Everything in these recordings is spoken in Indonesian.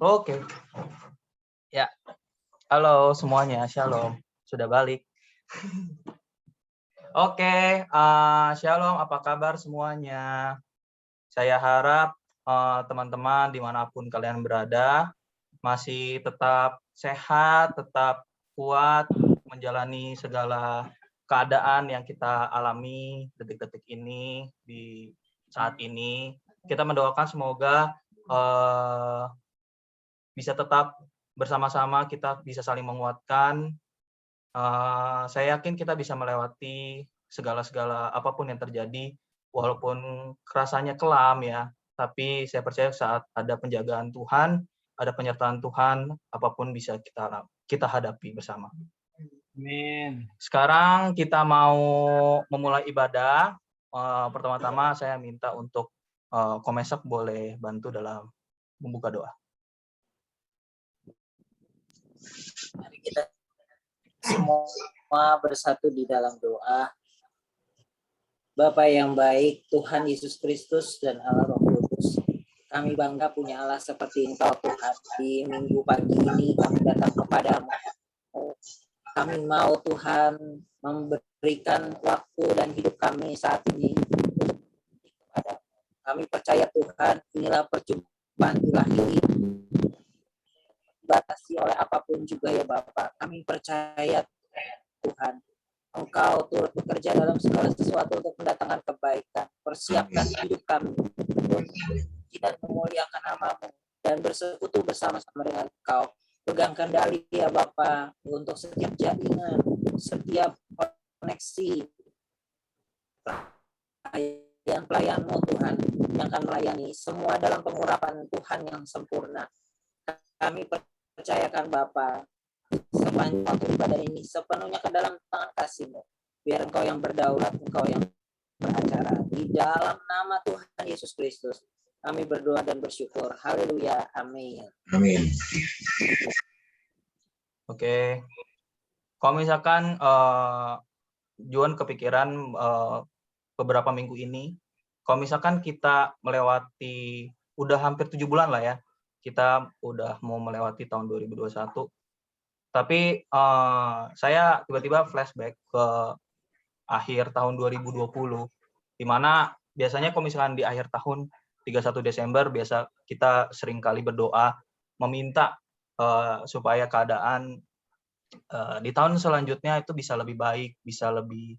Oke. Ya, halo semuanya, shalom. Sudah balik. Oke, shalom, apa kabar semuanya? Saya harap teman-teman dimanapun kalian berada, masih tetap sehat, tetap kuat, menjalani segala keadaan yang kita alami detik-detik ini, di saat ini. Kita mendoakan semoga bisa tetap bersama-sama, kita bisa saling menguatkan. Saya yakin kita bisa melewati segala-segala apapun yang terjadi, walaupun rasanya kelam ya, tapi saya percaya saat ada penjagaan Tuhan, ada penyertaan Tuhan, apapun bisa kita hadapi bersama. Amin. Sekarang kita mau memulai ibadah. Pertama-tama saya minta untuk Komesak boleh bantu dalam membuka doa. Mari kita semua bersatu di dalam doa. Bapa yang baik, Tuhan Yesus Kristus dan Allah Roh Kudus, kami bangga punya Allah seperti Engkau Tuhan. Di minggu pagi ini kami datang kepadamu. Kami mau Tuhan memberikan waktu dan hidup kami saat ini kepadamu. Kami percaya Tuhan, inilah perjumpaan ilahi, dibatasi oleh apapun juga ya Bapak. Kami percaya Tuhan, Engkau turut bekerja dalam segala sesuatu untuk mendatangkan kebaikan. Persiapkan hidup kami untuk dan memuliakan nama-Mu dan bersekutu bersama-sama dengan Engkau. Pegang kendali ya Bapak untuk setiap jaringan, setiap koneksi pelayan-pelayan-Mu Tuhan yang akan melayani semua dalam pengurapan Tuhan yang sempurna. Kami percayakan Bapak sepanjang waktu ibadah ini sepenuhnya ke dalam tangan kasih-Mu. Biar Engkau yang berdaulat, Engkau yang beracara. Di dalam nama Tuhan Yesus Kristus, kami berdoa dan bersyukur. Haleluya. Amin. Amin. Oke. Kalau misalkan Juan kepikiran beberapa minggu ini, kalau misalkan kita melewati, udah hampir 7 bulan lah ya, kita udah mau melewati tahun 2021. Tapi saya tiba-tiba flashback ke akhir tahun 2020, di mana biasanya kalau misalkan di akhir tahun 31 Desember biasa kita sering kali berdoa meminta supaya keadaan di tahun selanjutnya itu bisa lebih baik, bisa lebih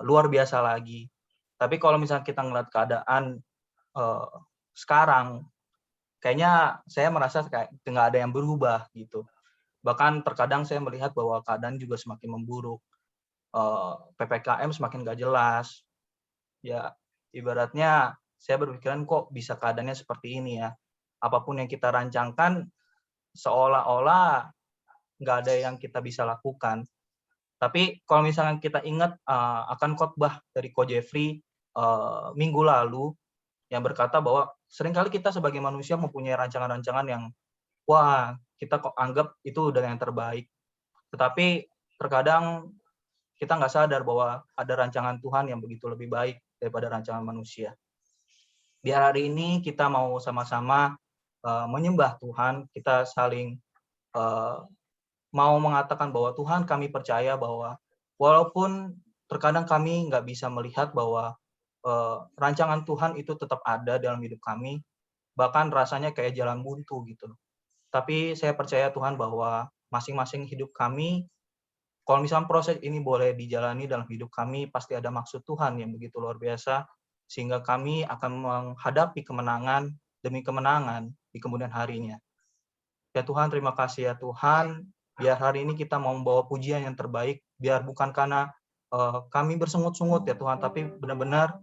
luar biasa lagi. Tapi kalau misalkan kita ngeliat keadaan sekarang, kayaknya saya merasa kayak nggak ada yang berubah gitu. Bahkan terkadang saya melihat bahwa keadaan juga semakin memburuk. PPKM semakin gak jelas. Ya, ibaratnya saya berpikiran kok bisa keadaannya seperti ini ya. Apapun yang kita rancangkan, seolah-olah nggak ada yang kita bisa lakukan. Tapi kalau misalnya kita ingat akan khotbah dari Ko Jeffrey minggu lalu, yang berkata bahwa seringkali kita sebagai manusia mempunyai rancangan-rancangan yang wah, kita kok anggap itu udah yang terbaik. Tetapi terkadang kita nggak sadar bahwa ada rancangan Tuhan yang begitu lebih baik daripada rancangan manusia. Di hari ini kita mau sama-sama menyembah Tuhan, kita saling mau mengatakan bahwa Tuhan, kami percaya bahwa walaupun terkadang kami nggak bisa melihat bahwa rancangan Tuhan itu tetap ada dalam hidup kami, bahkan rasanya kayak jalan buntu gitu. Tapi saya percaya Tuhan bahwa masing-masing hidup kami, kalau misalnya proses ini boleh dijalani dalam hidup kami, pasti ada maksud Tuhan yang begitu luar biasa, sehingga kami akan menghadapi kemenangan demi kemenangan di kemudian harinya. Ya Tuhan, terima kasih ya Tuhan, biar hari ini kita mau membawa pujian yang terbaik, biar bukan karena kami bersungut-sungut ya Tuhan, tapi benar-benar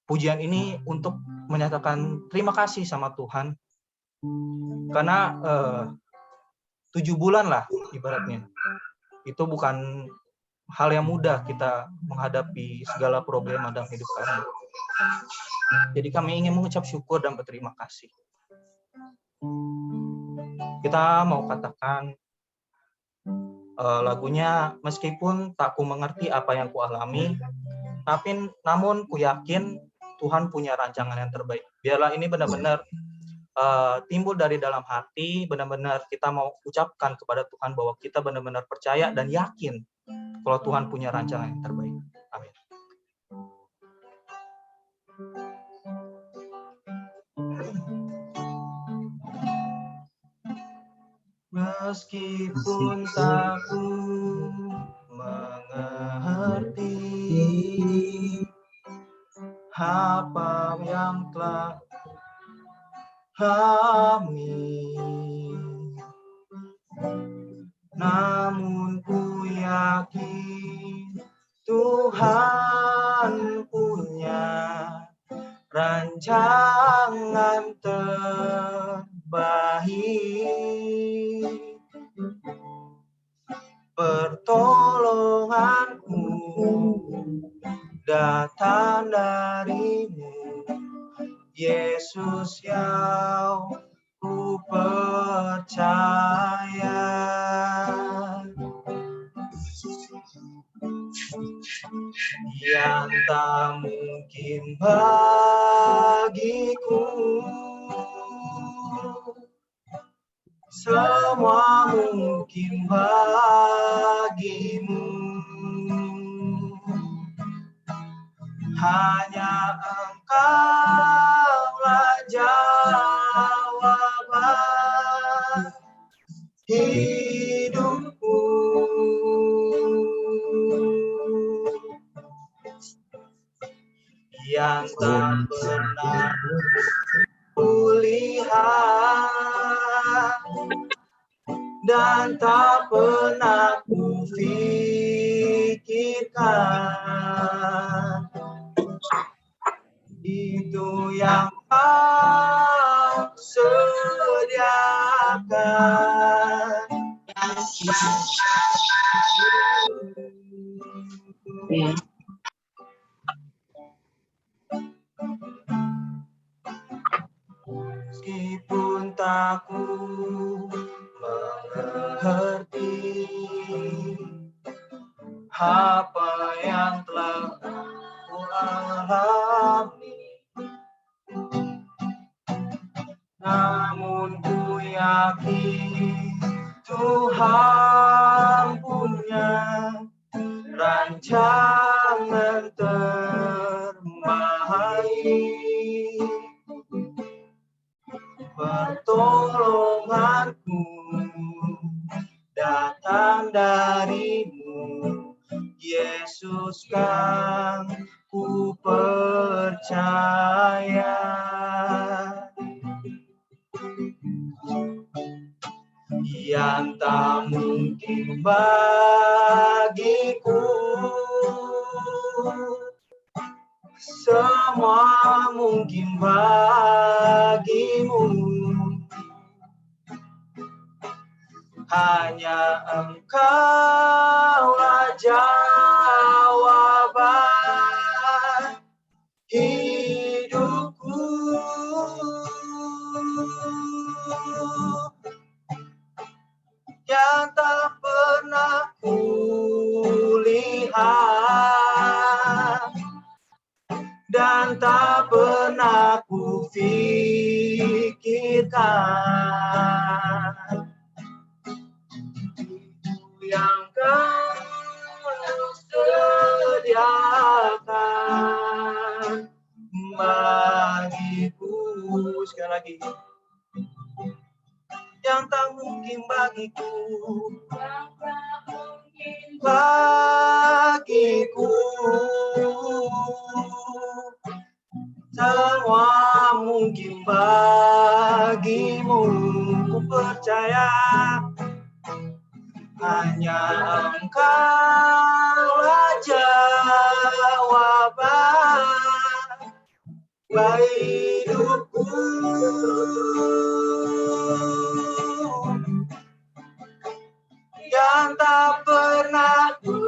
pujian ini untuk menyatakan terima kasih sama Tuhan. Karena 7 bulan lah ibaratnya, itu bukan hal yang mudah kita menghadapi segala problema dalam hidup kami. Jadi kami ingin mengucap syukur dan berterima kasih. Kita mau katakan lagunya, meskipun tak ku mengerti apa yang ku alami, tapi namun ku yakin Tuhan punya rancangan yang terbaik. Biarlah ini benar-benar timbul dari dalam hati, benar-benar kita mau ucapkan kepada Tuhan bahwa kita benar-benar percaya dan yakin kalau Tuhan punya rancangan yang terbaik. Amin. Meskipun tak ku mengerti apa yang telah kami, namun ku yakin Tuhan punya rancangan terbaik. Pertolonganku datang darimu, Yesus yang ku percaya. Yang tak mungkin bagiku, semua mungkin bagimu. Hanya Engkaulah jawaban hidupku. Yang tak pernah kulihat dan tak pernah kufikirkan, itu yang Kau sediakan. Meskipun tak ku mengerti apa yang telah ku alami, namun ku yakin Tuhan punya rancangan terbaik. Pertolonganku datang darimu, Yesus kan ku percaya. Yang tak mungkin bagiku, semua mungkin bagimu. Hanya Engkaulah jawaban hidupku. Yang tak pernah kulihat dan tak pernah kufikirkan, yang Kau sediakan bagiku. Sekali lagi. Yang tak mungkin bagiku, semua mungkin bagimu. Ku percaya hanya Engkaulah jawaban hidupku. Yang tak pernah kulihat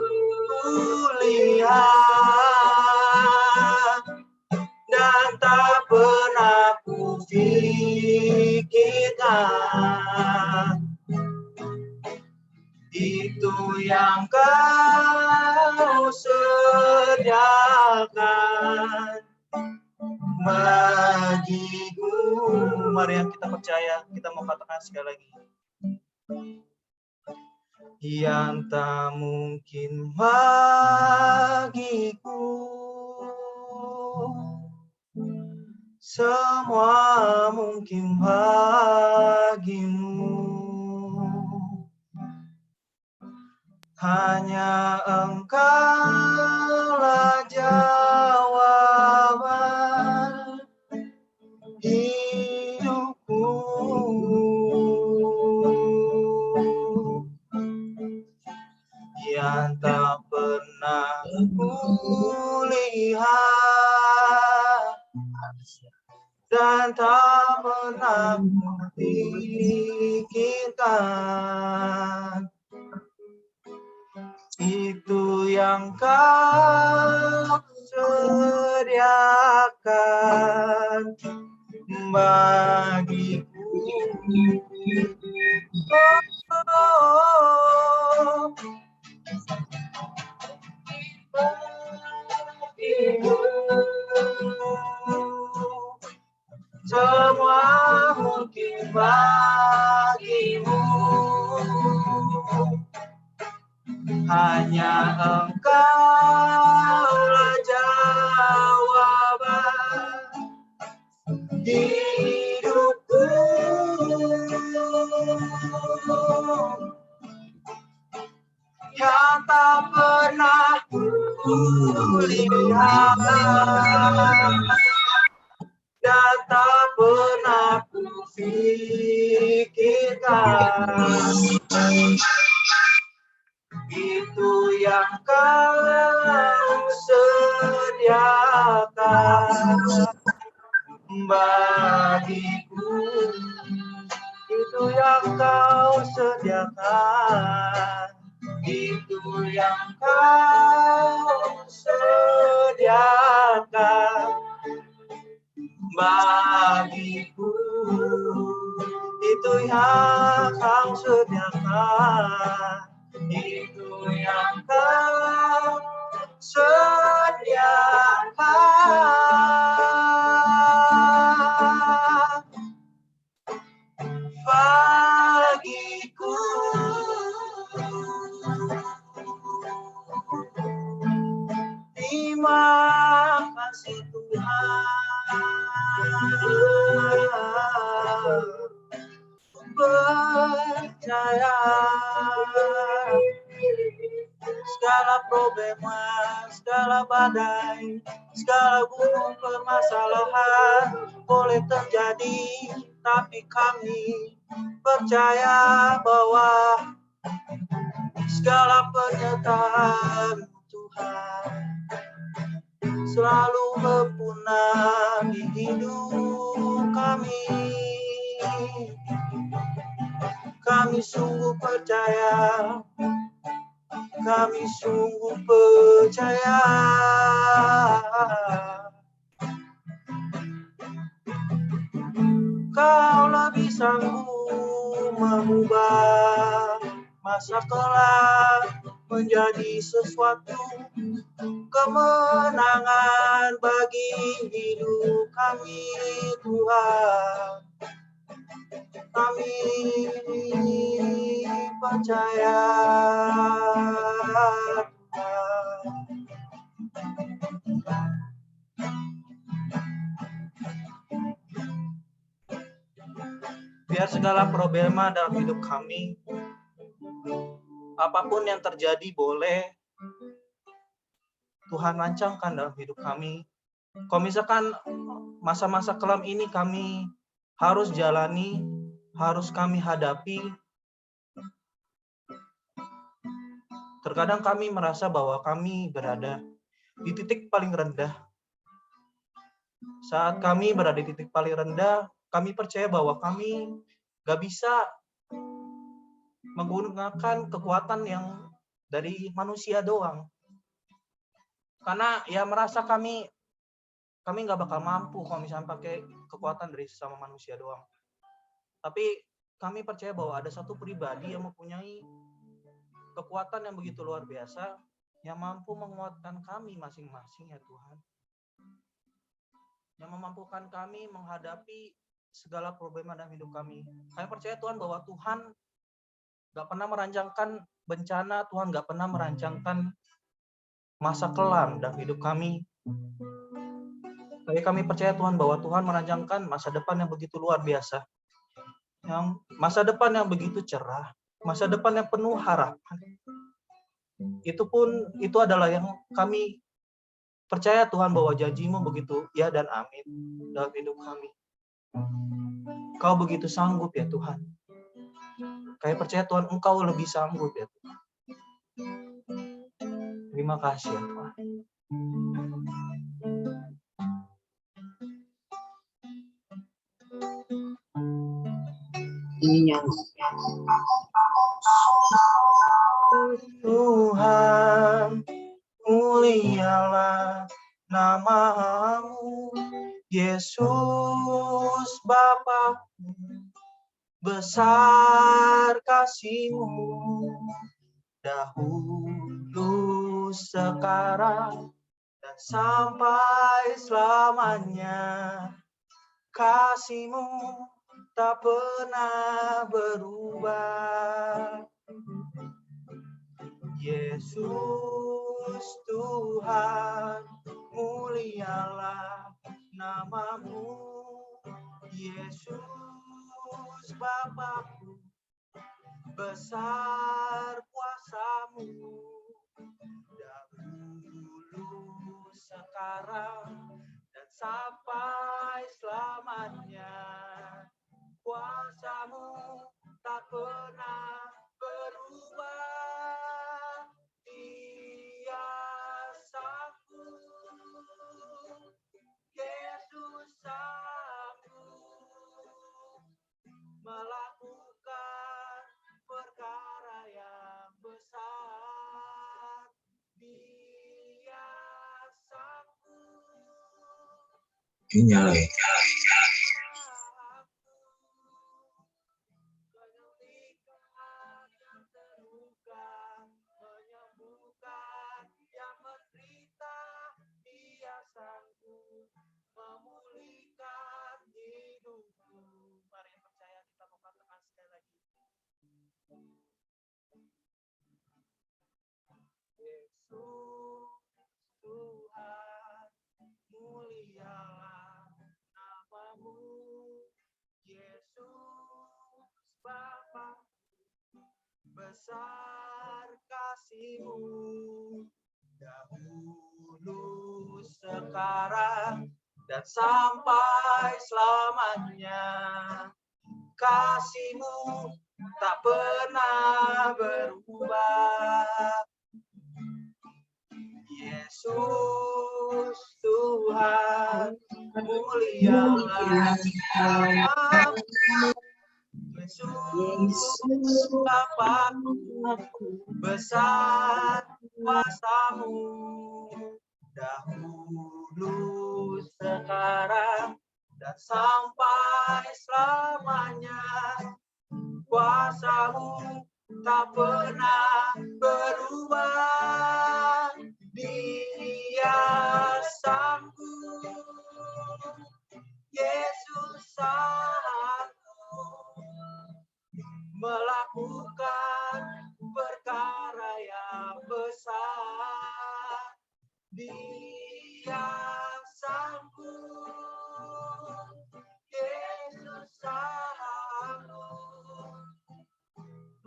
dan tak pernah kufikirkan, itu yang Kau sediakan bagiku. Mari yang kita percaya, kita mau katakan sekali lagi. Yang tak mungkin bagiku, semua mungkin bagimu. Hanya Engkaulah jawaban hidupku. Yang tak pernah kulihat dan tak pernah kupikirkan, itu yang Kau sediakan bagiku. Semua mungkin bagimu, hanya Engkaulah jawaban hidupku. Yang tak pernah kulihat dan tak pernah kupikirkan, itu yang Kau sediakan bagiku. Itu yang Kau sediakan, itu yang Kau sediakan bagiku. Itu yang Kau sediakan, itu yang Kau sediakan bagiku. Terima kasih Tuhan, percaya segala problema, segala badai, segala gunung permasalahan boleh terjadi, tapi kami percaya bahwa segala penyertaan Tuhan selalu berguna di hidup kami. Kami sungguh percaya, kami sungguh percaya. Kau lebih sanggup mengubah masa kelak menjadi sesuatu kemenangan bagi hidup kami, Tuhan. Kami percaya, Tuhan. Biar segala problema dalam hidup kami, apapun yang terjadi boleh Tuhan rancangkan dalam hidup kami. Kalau misalkan masa-masa kelam ini kami harus jalani, harus kami hadapi, terkadang kami merasa bahwa kami berada di titik paling rendah. Saat kami berada di titik paling rendah, kami percaya bahwa kami gak bisa menggunakan kekuatan yang dari manusia doang. Karena ya merasa kami nggak bakal mampu kalau misalnya pakai kekuatan dari sesama manusia doang. Tapi kami percaya bahwa ada satu pribadi yang mempunyai kekuatan yang begitu luar biasa, yang mampu menguatkan kami masing-masing ya Tuhan. yang memampukan kami menghadapi segala problema dalam hidup kami. Kami percaya Tuhan bahwa Tuhan gak pernah merancangkan bencana, Tuhan gak pernah merancangkan masa kelam dalam hidup kami. Tapi kami percaya Tuhan bahwa Tuhan merancangkan masa depan yang begitu luar biasa. Yang masa depan yang begitu cerah, masa depan yang penuh harapan. Itu adalah yang kami percaya Tuhan bahwa janji-Mu begitu ya dan amin dalam hidup kami. Kau begitu sanggup ya Tuhan. Kami percaya Tuhan Engkau lebih sanggup ya Tuhan. Terima kasih ya Tuhan. Tuhan, mulialah nama-Mu, Yesus Bapa-Ku, besar kasih-Mu, dahulu, sekarang, dan sampai selamanya. Kasih-Mu tak pernah berubah. Yesus Tuhan, mulialah nama-Mu, Yesus Bapa-Ku, besar kuasa-Mu, dahulu, sekarang, dan sampai selamanya. Kuasa-Mu tak pernah berubah. Dia sanggup, Yesus sanggup melakukan perkara yang besar. Dia sanggup menyembuhkan yang terluka, menyembuhkan yang menderita. Dia sanggup memulihkan hidupku. Mari yang percaya kita mau katakan sekali lagi. Yesus Tuhan, mulialah nama-Mu, Yesus Bapa, besar kasih-Mu, dahulu, sekarang, dan sampai selamanya. Kasih-Mu tak pernah berubah. Yesus Tuhan, mulialah nama-Mu, Yesus Bapa-Ku, besar kuasa-Mu, dahulu, sekarang, dan sampai selamanya. Kuasa-Mu tak pernah berubah. Dia sanggup, Yesus sanggup melakukan perkara yang besar. Dia sanggup, Yesus sanggup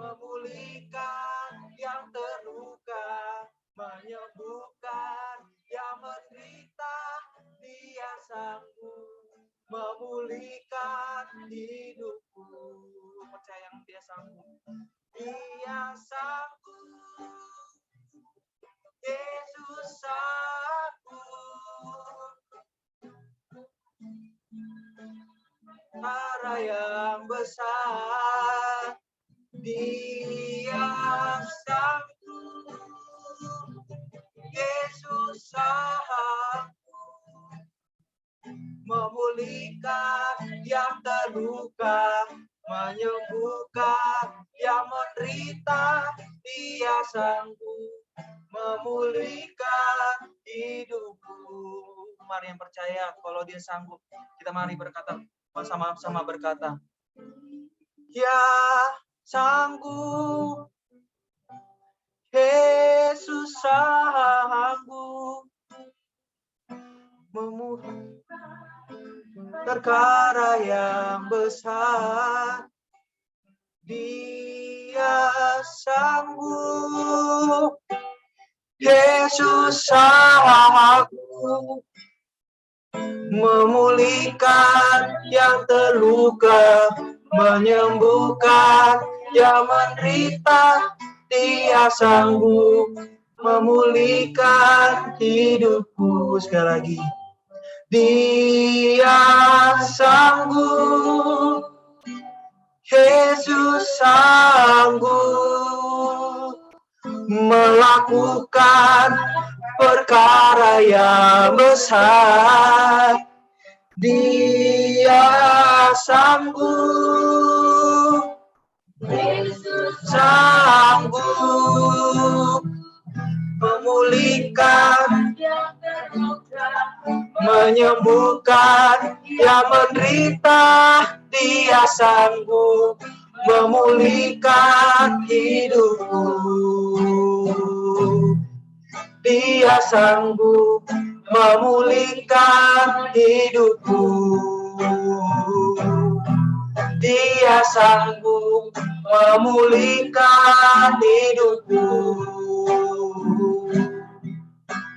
memulihkan yang terluka, menyembuhkan yang menderita. Dia sanggup memulihkan hidupku. Percaya yang Dia sanggup. Dia sanggup, Yesus sanggup perkara yang besar. Dia sanggup, Yesus sanggup memulihkan yang terluka, menyembuhkan yang menderita. Dia sanggup memulihkan hidupku. Umar yang percaya kalau dia sanggup. Kita mari berkata, sama-sama berkata, ya sanggup, Yesus sanggup memulai perkara yang besar. Dia sanggup, Yesus sanggup memulihkan yang terluka, menyembuhkan yang menderita. Dia sanggup memulihkan hidupku. Sekali lagi, Dia sanggup, Yesus sanggup melakukan perkara yang besar. Dia sanggup, Yesus sanggup memulihkan, menyembuhkan yang menderita. Dia sanggup memulihkan hidupku. Dia sanggup memulihkan hidupku. Dia sanggup memulihkan hidupku.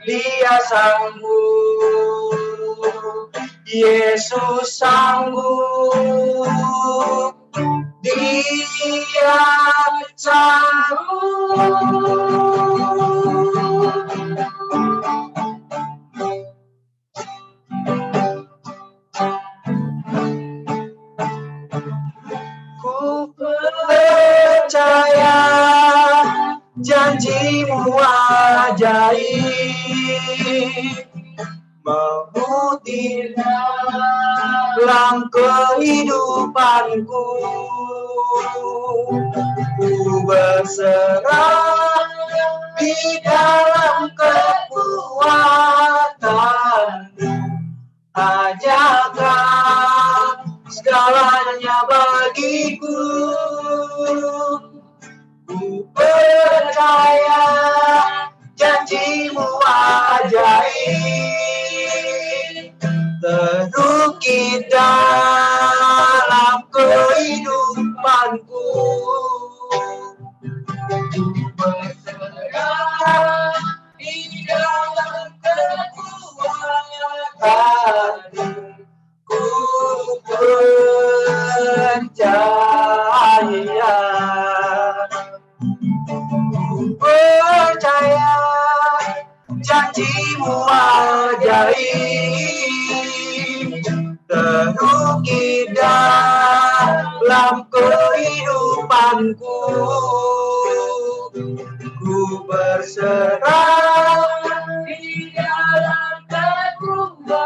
Dia sanggup, Yesus sanggup. Dia sanggup. Ku percaya janjimu ajaib, memutih dalam kehidupanku. Ku berserah di dalam kekuatanmu. Hanya Kau segalanya bagiku. Ku percaya janjimu ajaib, terukir dalam kehidupanku. Berserah di dalam kekuatanmu. Ku percaya, ku percaya janjimu ajaib, terukir dalam kehidupanku. Ku berserah di dalam kekuatan.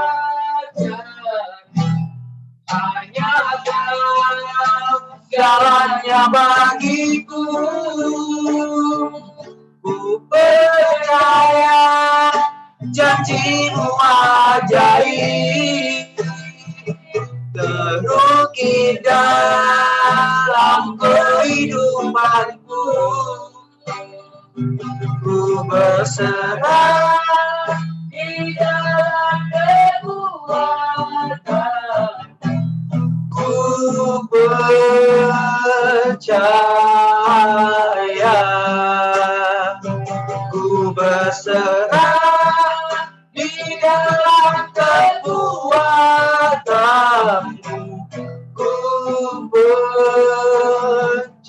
Hanya Kau segalanya bagiku. Ku percaya janjimu ajaib, terukir dalam kehidupanku. Ku berserah di dalam kekuatan. Ku percaya, ku berserah di dalam kekuatanmu. Ku percaya,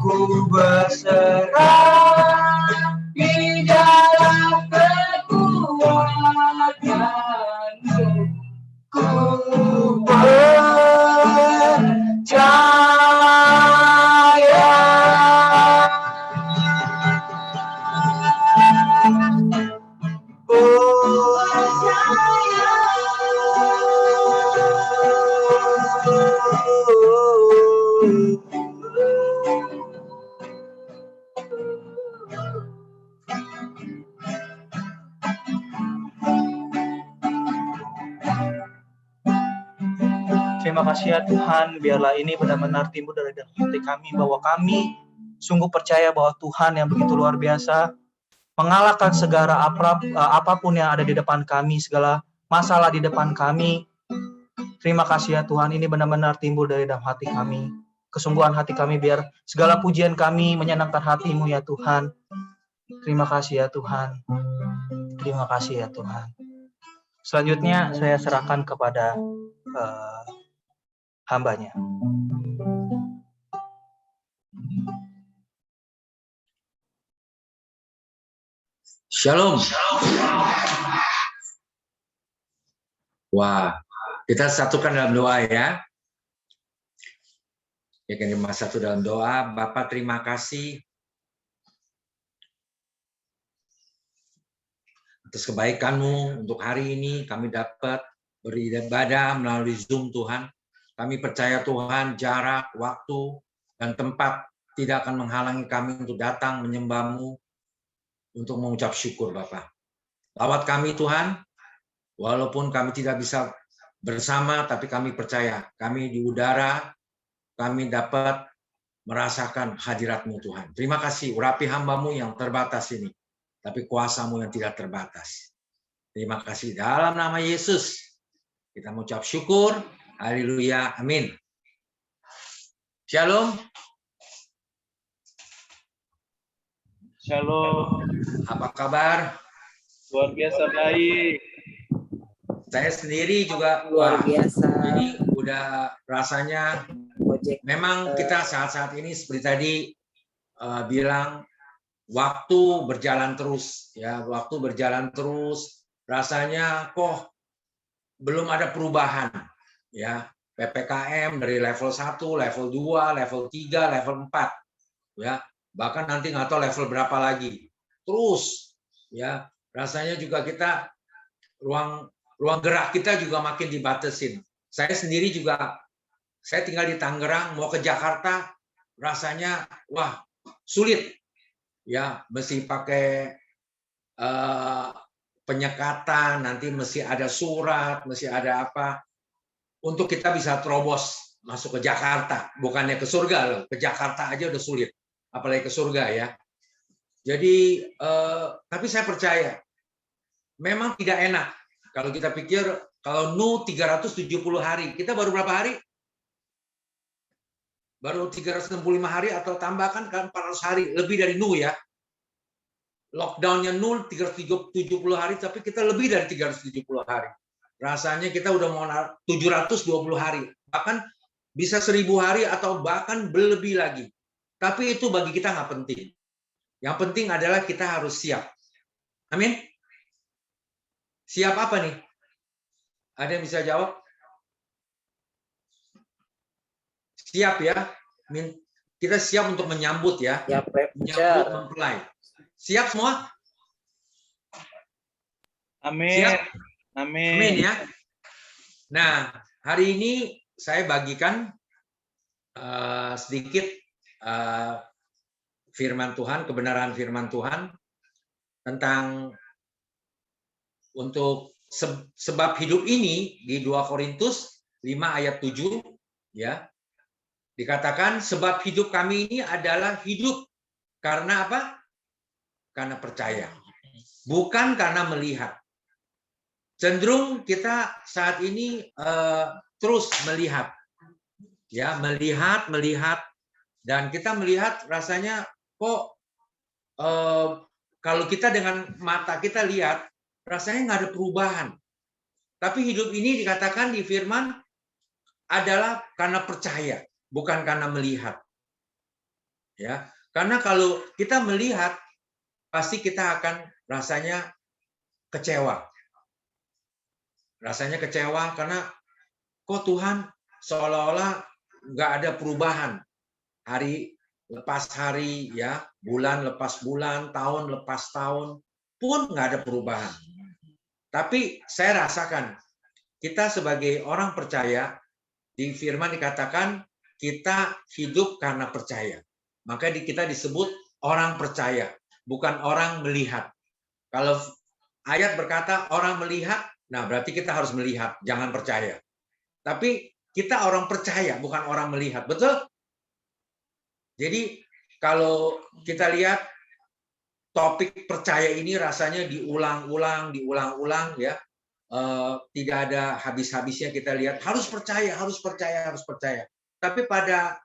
ku berserah di dalam kekuatanmu. Ku percaya. Terima kasih ya Tuhan, biarlah ini benar-benar timbul dari dalam hati kami, bahwa kami sungguh percaya bahwa Tuhan yang begitu luar biasa mengalahkan segala apapun yang ada di depan kami, segala masalah di depan kami. Terima kasih ya Tuhan, ini benar-benar timbul dari dalam hati kami, kesungguhan hati kami, biar segala pujian kami menyenangkan hati-Mu ya Tuhan. Terima kasih ya Tuhan. Terima kasih ya Tuhan. Selanjutnya saya serahkan kepada hambanya. Shalom. Wah, kita satukan dalam doa ya. Ya kan, satu dalam doa. Bapak, terima kasih atas kebaikan-Mu untuk hari ini. Kami dapat beribadah melalui Zoom, Tuhan. Kami percaya Tuhan, jarak, waktu, dan tempat tidak akan menghalangi kami untuk datang menyembah-Mu, untuk mengucap syukur, Bapak. Lawat kami, Tuhan, walaupun kami tidak bisa bersama, tapi kami percaya, kami di udara, kami dapat merasakan hadirat-Mu, Tuhan. Terima kasih, urapi hamba-Mu yang terbatas ini, tapi kuasa-Mu yang tidak terbatas. Terima kasih, dalam nama Yesus, kita mengucap syukur, haleluya, amin. Shalom. Shalom. Apa kabar? Luar biasa baik. Saya sendiri juga Luar biasa. Ini udah rasanya Gojek. memang kita saat-saat ini seperti tadi bilang, waktu berjalan terus ya, waktu berjalan terus. Rasanya kok belum ada perubahan ya. PPKM dari level 1, level 2, level 3, level 4 ya. Bahkan nanti nggak tahu level berapa lagi. Terus ya, rasanya juga kita ruang gerak kita juga makin dibatasin. Saya sendiri juga, saya tinggal di Tangerang, mau ke Jakarta rasanya wah sulit ya, mesti pakai penyekatan, nanti mesti ada surat, mesti ada apa untuk kita bisa terobos masuk ke Jakarta. Bukannya ke surga loh, ke Jakarta aja udah sulit, apalagi ke surga ya. Jadi tapi saya percaya memang tidak enak kalau kita pikir kalau Nuh 370 hari, kita baru berapa hari? Baru 365 hari atau tambahkan kan 400 hari, lebih dari Nuh ya. Lockdownnya Nuh 370 hari, tapi kita lebih dari 370 hari. Rasanya kita udah mau 720 hari, bahkan bisa 1000 hari atau bahkan lebih lagi. Tapi itu bagi kita nggak penting. Yang penting adalah kita harus siap. Amin. Siap apa nih? Ada yang bisa jawab? Siap ya. Kita siap untuk menyambut ya. Ya, menyambut mempelai. Siap semua? Amin. Siap? Amin. Amin ya. Nah, hari ini saya bagikan sedikit firman Tuhan, kebenaran firman Tuhan tentang untuk sebab hidup ini di 2 Korintus 5 ayat 7 ya. Dikatakan sebab hidup kami ini adalah hidup karena apa? Karena percaya. Bukan karena melihat. Cenderung kita saat ini terus melihat. Ya, melihat dan kita melihat rasanya kok kalau kita dengan mata kita lihat rasanya nggak ada perubahan. Tapi hidup ini dikatakan di firman adalah karena percaya, bukan karena melihat. Ya, karena kalau kita melihat pasti kita akan rasanya kecewa. Rasanya kecewa karena kok Tuhan seolah-olah nggak ada perubahan. Hari lepas hari ya, bulan lepas bulan, tahun lepas tahun pun nggak ada perubahan. Tapi saya rasakan kita sebagai orang percaya di firman dikatakan kita hidup karena percaya. Maka kita disebut orang percaya, bukan orang melihat. Kalau ayat berkata orang melihat, nah berarti kita harus melihat, jangan percaya. Tapi Kita orang percaya, bukan orang melihat. Betul? Jadi kalau kita lihat topik percaya ini rasanya diulang-ulang ya. Tidak ada habis-habisnya. Kita lihat harus percaya, harus percaya, harus percaya. Tapi pada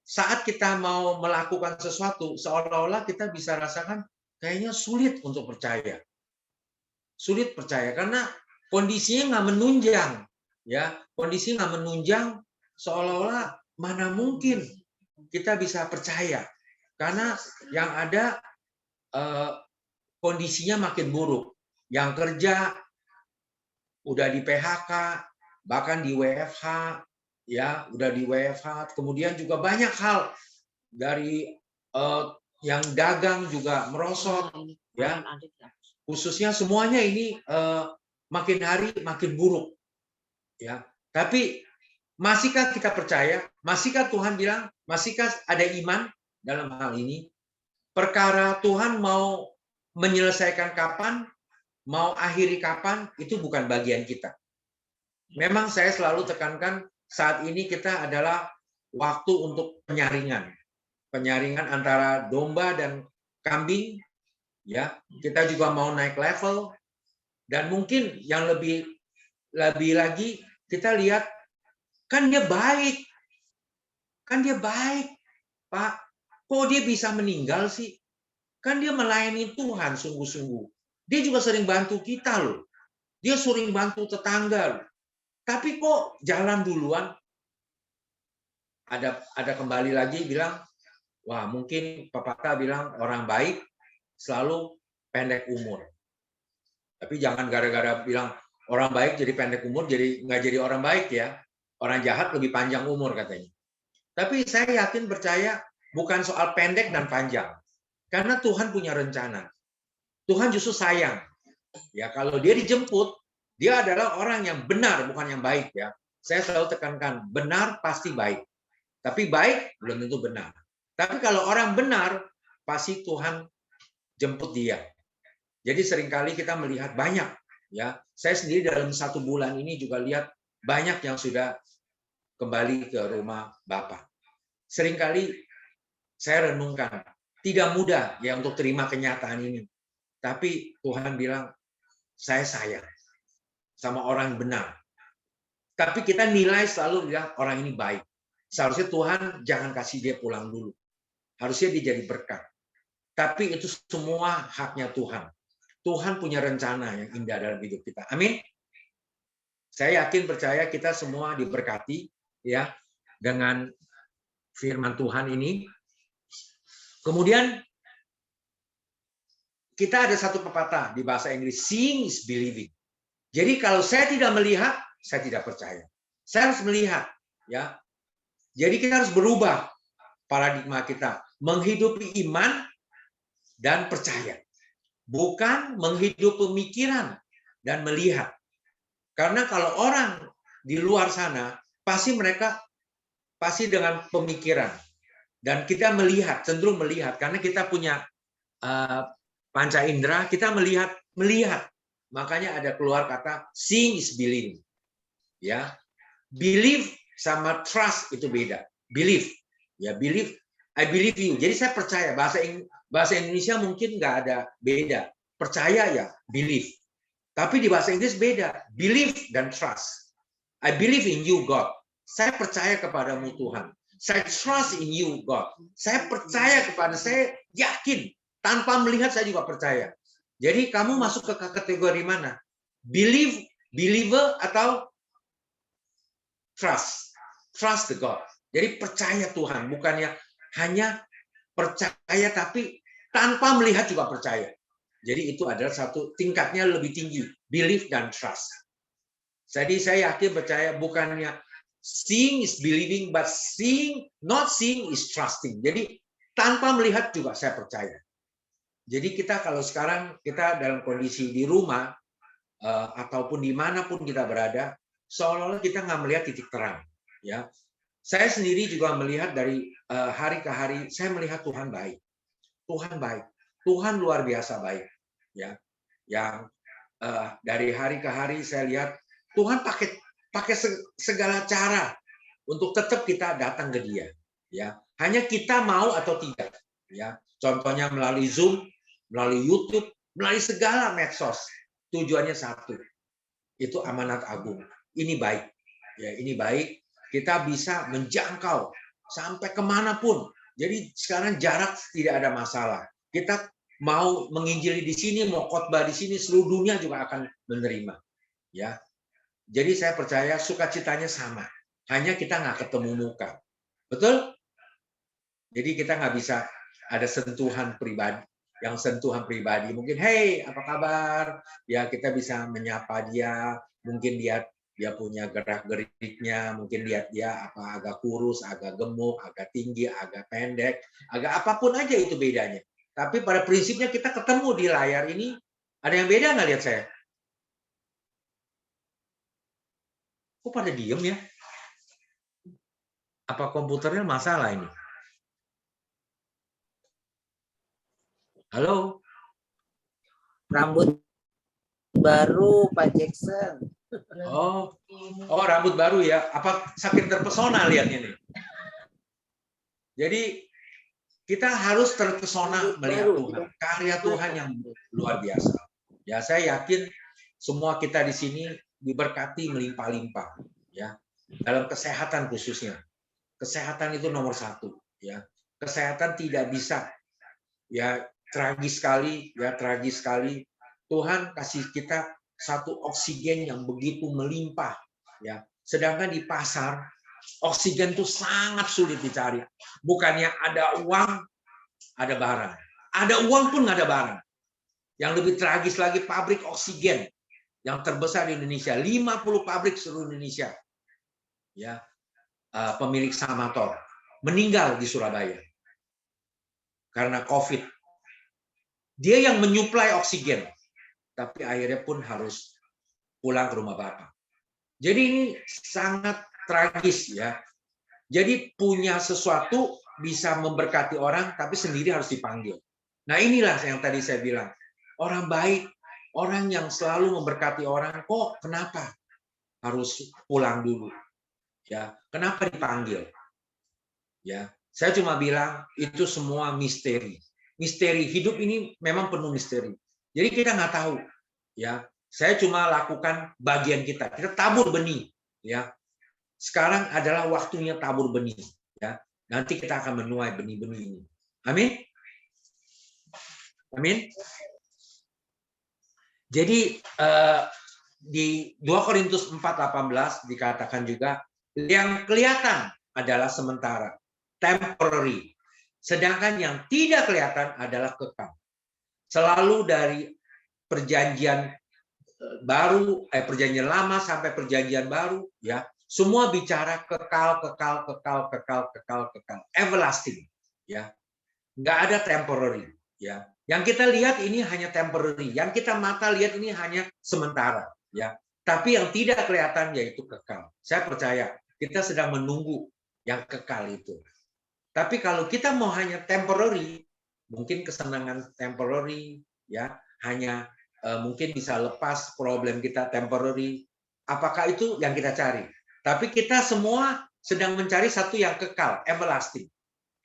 saat kita mau melakukan sesuatu, seolah-olah kita bisa rasakan kayaknya sulit untuk percaya. Sulit percaya karena kondisinya nggak menunjang, ya. Kondisi nggak menunjang, seolah-olah mana mungkin kita bisa percaya. Karena yang ada kondisinya makin buruk. Yang kerja udah di PHK, bahkan di WFH, ya, udah di WFH. Kemudian juga banyak hal dari yang dagang juga merosot, ya. Khususnya semuanya ini makin hari makin buruk, ya. Tapi masihkah kita percaya? Masihkah Tuhan bilang? Masihkah ada iman dalam hal ini? Perkara Tuhan mau menyelesaikan kapan, mau akhiri kapan, itu bukan bagian kita. Memang saya selalu tekankan saat ini kita adalah waktu untuk penyaringan. Penyaringan antara domba dan kambing, ya. Kita juga mau naik level, dan mungkin yang lebih lagi kita lihat, kan dia baik. Kan dia baik, Pak. Kok dia bisa meninggal sih? Kan dia melayani Tuhan sungguh-sungguh. Dia juga sering bantu kita loh. Dia sering bantu tetangga loh. Tapi kok jalan duluan? Ada kembali lagi bilang, wah mungkin pepatah bilang orang baik selalu pendek umur. Tapi jangan gara-gara bilang orang baik jadi pendek umur, jadi nggak jadi orang baik ya. Orang jahat lebih panjang umur katanya. Tapi saya yakin percaya bukan soal pendek dan panjang. Karena Tuhan punya rencana. Tuhan justru sayang. Ya, kalau dia dijemput, dia adalah orang yang benar, bukan yang baik ya. Saya selalu tekankan, benar pasti baik. Tapi baik belum tentu benar. Tapi kalau orang benar, pasti Tuhan jemput dia. Jadi seringkali kita melihat banyak, ya. Saya sendiri dalam 1 bulan ini juga lihat banyak yang sudah kembali ke rumah Bapa. Seringkali saya renungkan, tidak mudah ya untuk terima kenyataan ini. Tapi Tuhan bilang, saya sayang sama orang yang benar. Tapi kita nilai selalu bilang orang ini baik. Seharusnya Tuhan jangan kasih dia pulang dulu. Harusnya dia jadi berkat. Tapi itu semua haknya Tuhan. Tuhan punya rencana yang indah dalam hidup kita. Amin. Saya yakin percaya kita semua diberkati ya dengan firman Tuhan ini. Kemudian kita ada satu pepatah di bahasa Inggris, seeing is believing. Jadi kalau saya tidak melihat, saya tidak percaya. Saya harus melihat, ya. Jadi kita harus berubah paradigma kita, menghidupi iman dan percaya. Bukan menghidupi pemikiran dan melihat. Karena kalau orang di luar sana, pasti mereka dengan pemikiran. Dan kita melihat, cenderung melihat. Karena kita punya panca indera, kita melihat. Makanya ada keluar kata, seeing is believing. Ya, believe sama trust itu beda. Believe, ya believe, I believe you. Jadi saya percaya. Bahasa Indonesia mungkin nggak ada beda. Percaya ya, believe. Tapi di bahasa Inggris beda. Believe dan trust. I believe in you, God. Saya percaya kepadamu, Tuhan. Saya trust in you, God. Saya percaya saya yakin. Tanpa melihat saya juga percaya. Jadi kamu masuk ke kategori mana? Believer atau trust? Trust the God. Jadi percaya Tuhan. Bukannya hanya percaya tapi tanpa melihat juga percaya. Jadi itu adalah satu tingkatnya lebih tinggi. Believe dan trust. Jadi saya yakin percaya bukannya seeing is believing, but not seeing is trusting. Jadi tanpa melihat juga saya percaya. Jadi kita kalau sekarang kita dalam kondisi di rumah ataupun dimanapun kita berada, seolah-olah kita nggak melihat titik terang. Ya, saya sendiri juga melihat dari hari ke hari, saya melihat Tuhan baik. Tuhan baik, Tuhan luar biasa baik. Ya, yang dari hari ke hari saya lihat Tuhan pakai segala cara untuk tetap kita datang ke Dia. Ya, hanya kita mau atau tidak. Ya, contohnya melalui Zoom, melalui YouTube, melalui segala medsos. Tujuannya satu, itu amanat agung. Ini baik. Ya, ini baik. Kita bisa menjangkau sampai kemanapun. Jadi sekarang jarak tidak ada masalah. Kita mau menginjili di sini, mau khotbah di sini, seluruh dunia juga akan menerima. Ya, jadi saya percaya sukacitanya sama. Hanya kita nggak ketemu muka. Betul? Jadi kita nggak bisa ada sentuhan pribadi. Yang sentuhan pribadi. Mungkin, hey, apa kabar? Ya, kita bisa menyapa dia. Mungkin dia punya gerak-geriknya. Mungkin dia apa agak kurus, agak gemuk, agak tinggi, agak pendek. Agak apapun aja itu bedanya. Tapi pada prinsipnya kita ketemu di layar ini. Ada yang beda nggak lihat saya? Kok pada diem ya? Apa komputernya masalah ini? Halo? Rambut baru Pak Jackson. Oh, rambut baru ya. Apa saking terpesona lihatnya nih? Jadi kita harus terpesona melihat Tuhan. Karya Tuhan yang luar biasa. Ya, saya yakin semua kita di sini diberkati melimpah-limpah. Ya, dalam kesehatan khususnya. Kesehatan itu nomor satu. Ya, kesehatan tidak bisa. Ya, tragis sekali. Ya, tragis sekali. Tuhan kasih kita satu oksigen yang begitu melimpah. Ya, sedangkan di pasar oksigen itu sangat sulit dicari. Bukannya ada uang, ada barang. Ada uang pun nggak ada barang. Yang lebih tragis lagi pabrik oksigen yang terbesar di Indonesia, 50 pabrik seluruh Indonesia. Ya, pemilik Samator meninggal di Surabaya karena COVID. Dia yang menyuplai oksigen, tapi akhirnya pun harus pulang ke rumah bapak. Jadi ini sangat tragis ya. Jadi punya sesuatu bisa memberkati orang, tapi sendiri harus dipanggil. Nah inilah yang tadi saya bilang. Orang baik, orang yang selalu memberkati orang, kok kenapa harus pulang dulu? Ya, kenapa dipanggil? Ya, saya cuma bilang itu semua misteri. Misteri hidup ini memang penuh misteri. Jadi kita nggak tahu. Ya, saya cuma lakukan bagian kita. Kita tabur benih. Ya, sekarang adalah waktunya tabur benih. Ya, nanti kita akan menuai benih-benih ini. Amin. Amin. Jadi di 2 Korintus 4:18 dikatakan juga yang kelihatan adalah sementara, temporary. Sedangkan yang tidak kelihatan adalah kekal. Selalu dari perjanjian baru, perjanjian lama sampai perjanjian baru, ya, semua bicara kekal, everlasting, ya, nggak ada temporary, ya. Yang kita lihat ini hanya temporary, yang kita mata lihat ini hanya sementara, ya. Tapi yang tidak kelihatan yaitu kekal. Saya percaya kita sedang menunggu yang kekal itu. Tapi kalau kita mau hanya temporary, mungkin kesenangan temporary, ya, hanya mungkin bisa lepas problem kita temporary. Apakah itu yang kita cari? Tapi kita semua sedang mencari satu yang kekal, everlasting,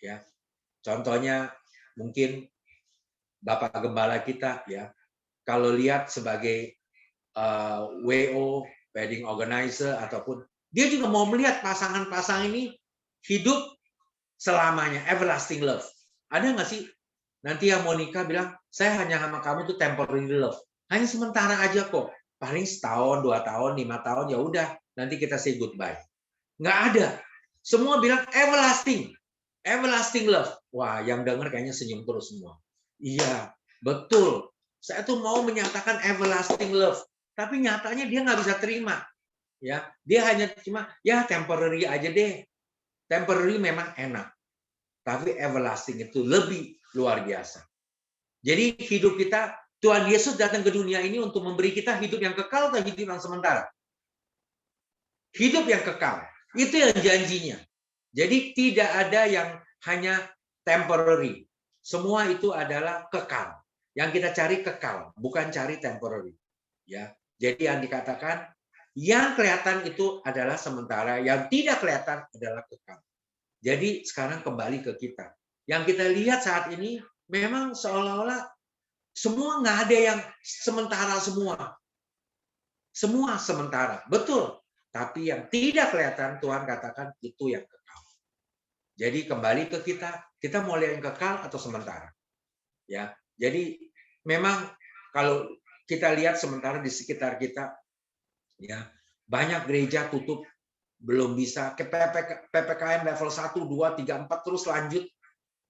ya. Contohnya mungkin Bapak Gembala kita, ya, kalau lihat sebagai WO, wedding organizer, ataupun dia juga mau melihat pasangan-pasangan ini hidup selamanya, everlasting love. Ada nggak sih? Nanti yang mau nikah bilang, saya hanya sama kamu tuh temporary love. Hanya sementara aja kok. Paling setahun, 2 tahun, 5 tahun, ya udah. Nanti kita say goodbye. Nggak ada. Semua bilang everlasting. Everlasting love. Wah, yang dengar kayaknya senyum terus semua. Iya, betul. Saya tuh mau menyatakan everlasting love, tapi nyatanya dia nggak bisa terima. Ya, dia hanya cuma ya temporary aja deh. Temporary memang enak, tapi everlasting itu lebih luar biasa. Jadi hidup kita, Tuhan Yesus datang ke dunia ini untuk memberi kita hidup yang kekal atau hidup yang sementara? Hidup yang kekal. Itu yang janjinya. Jadi tidak ada yang hanya temporary. Semua itu adalah kekal. Yang kita cari kekal, bukan cari temporary. Ya. Jadi yang dikatakan Yang kelihatan itu adalah sementara, yang tidak kelihatan adalah kekal. Jadi sekarang kembali ke kita. Yang kita lihat saat ini memang seolah-olah semua nggak ada yang sementara semua. Semua sementara, betul. Tapi yang tidak kelihatan Tuhan katakan itu yang kekal. Jadi kembali ke kita mau lihat yang kekal atau sementara. Ya, jadi memang kalau kita lihat sementara di sekitar kita, ya banyak gereja tutup, belum bisa ke PPKM level 1, 2, 3, 4 terus lanjut.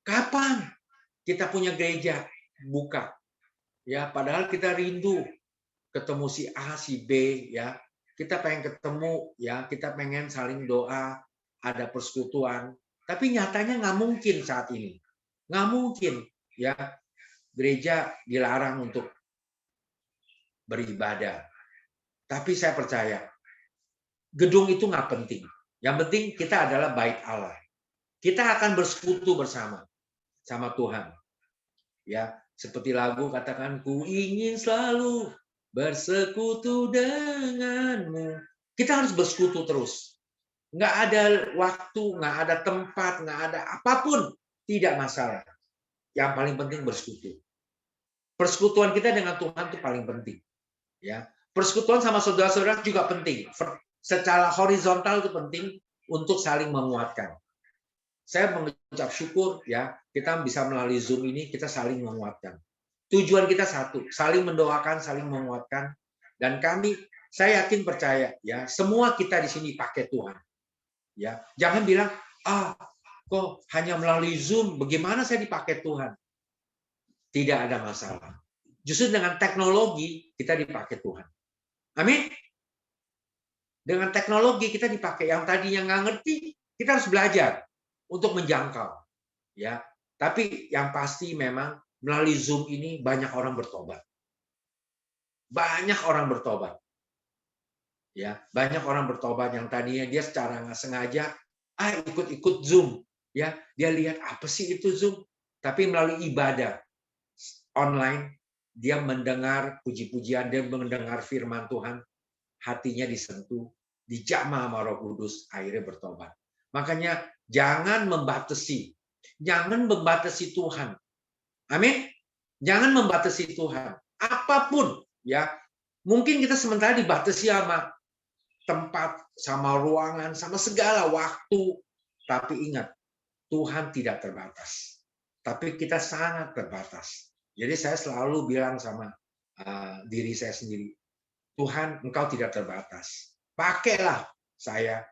Kapan kita punya gereja buka? Ya, padahal kita rindu ketemu si A, si B, ya. Kita pengen ketemu, ya, kita pengen saling doa, ada persekutuan. Tapi nyatanya nggak mungkin saat ini. Nggak mungkin, ya. Gereja dilarang untuk beribadah. Tapi saya percaya, gedung itu nggak penting. Yang penting kita adalah bait Allah. Kita akan bersekutu bersama sama Tuhan. Ya, seperti lagu katakan, ku ingin selalu bersekutu denganmu. Kita harus bersekutu terus. Nggak ada waktu, nggak ada tempat, nggak ada apapun, tidak masalah. Yang paling penting bersekutu. Persekutuan kita dengan Tuhan itu paling penting. Ya, persekutuan sama saudara-saudara juga penting. Secara horizontal itu penting untuk saling menguatkan. Saya mengucap syukur, ya, kita bisa melalui Zoom ini kita saling menguatkan. Tujuan kita satu, saling mendoakan, saling menguatkan. Dan saya yakin percaya, ya, semua kita di sini pakai Tuhan. Ya, jangan bilang, kok hanya melalui Zoom, bagaimana saya dipakai Tuhan? Tidak ada masalah. Justru dengan teknologi kita dipakai Tuhan. Amin. Dengan teknologi kita dipakai. Yang tadinya nggak ngerti, kita harus belajar untuk menjangkau. Ya, tapi yang pasti memang melalui Zoom ini banyak orang bertobat. Banyak orang bertobat. Ya, banyak orang bertobat yang tadinya dia secara nggak sengaja ikut-ikut Zoom. Ya, dia lihat apa sih itu Zoom? Tapi melalui ibadah online, dia mendengar puji-pujian, dia mendengar firman Tuhan, hatinya disentuh, dijamah sama Roh Kudus, akhirnya bertobat. Makanya jangan membatasi Tuhan. Amin. Jangan membatasi Tuhan. Apapun, ya. Mungkin kita sementara dibatasi sama tempat, sama ruangan, sama segala waktu. Tapi ingat, Tuhan tidak terbatas. Tapi kita sangat terbatas. Jadi saya selalu bilang sama diri saya sendiri, Tuhan, Engkau tidak terbatas. Pakailah saya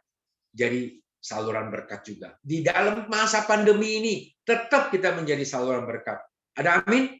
jadi saluran berkat juga. Di dalam masa pandemi ini, tetap kita menjadi saluran berkat. Ada amin?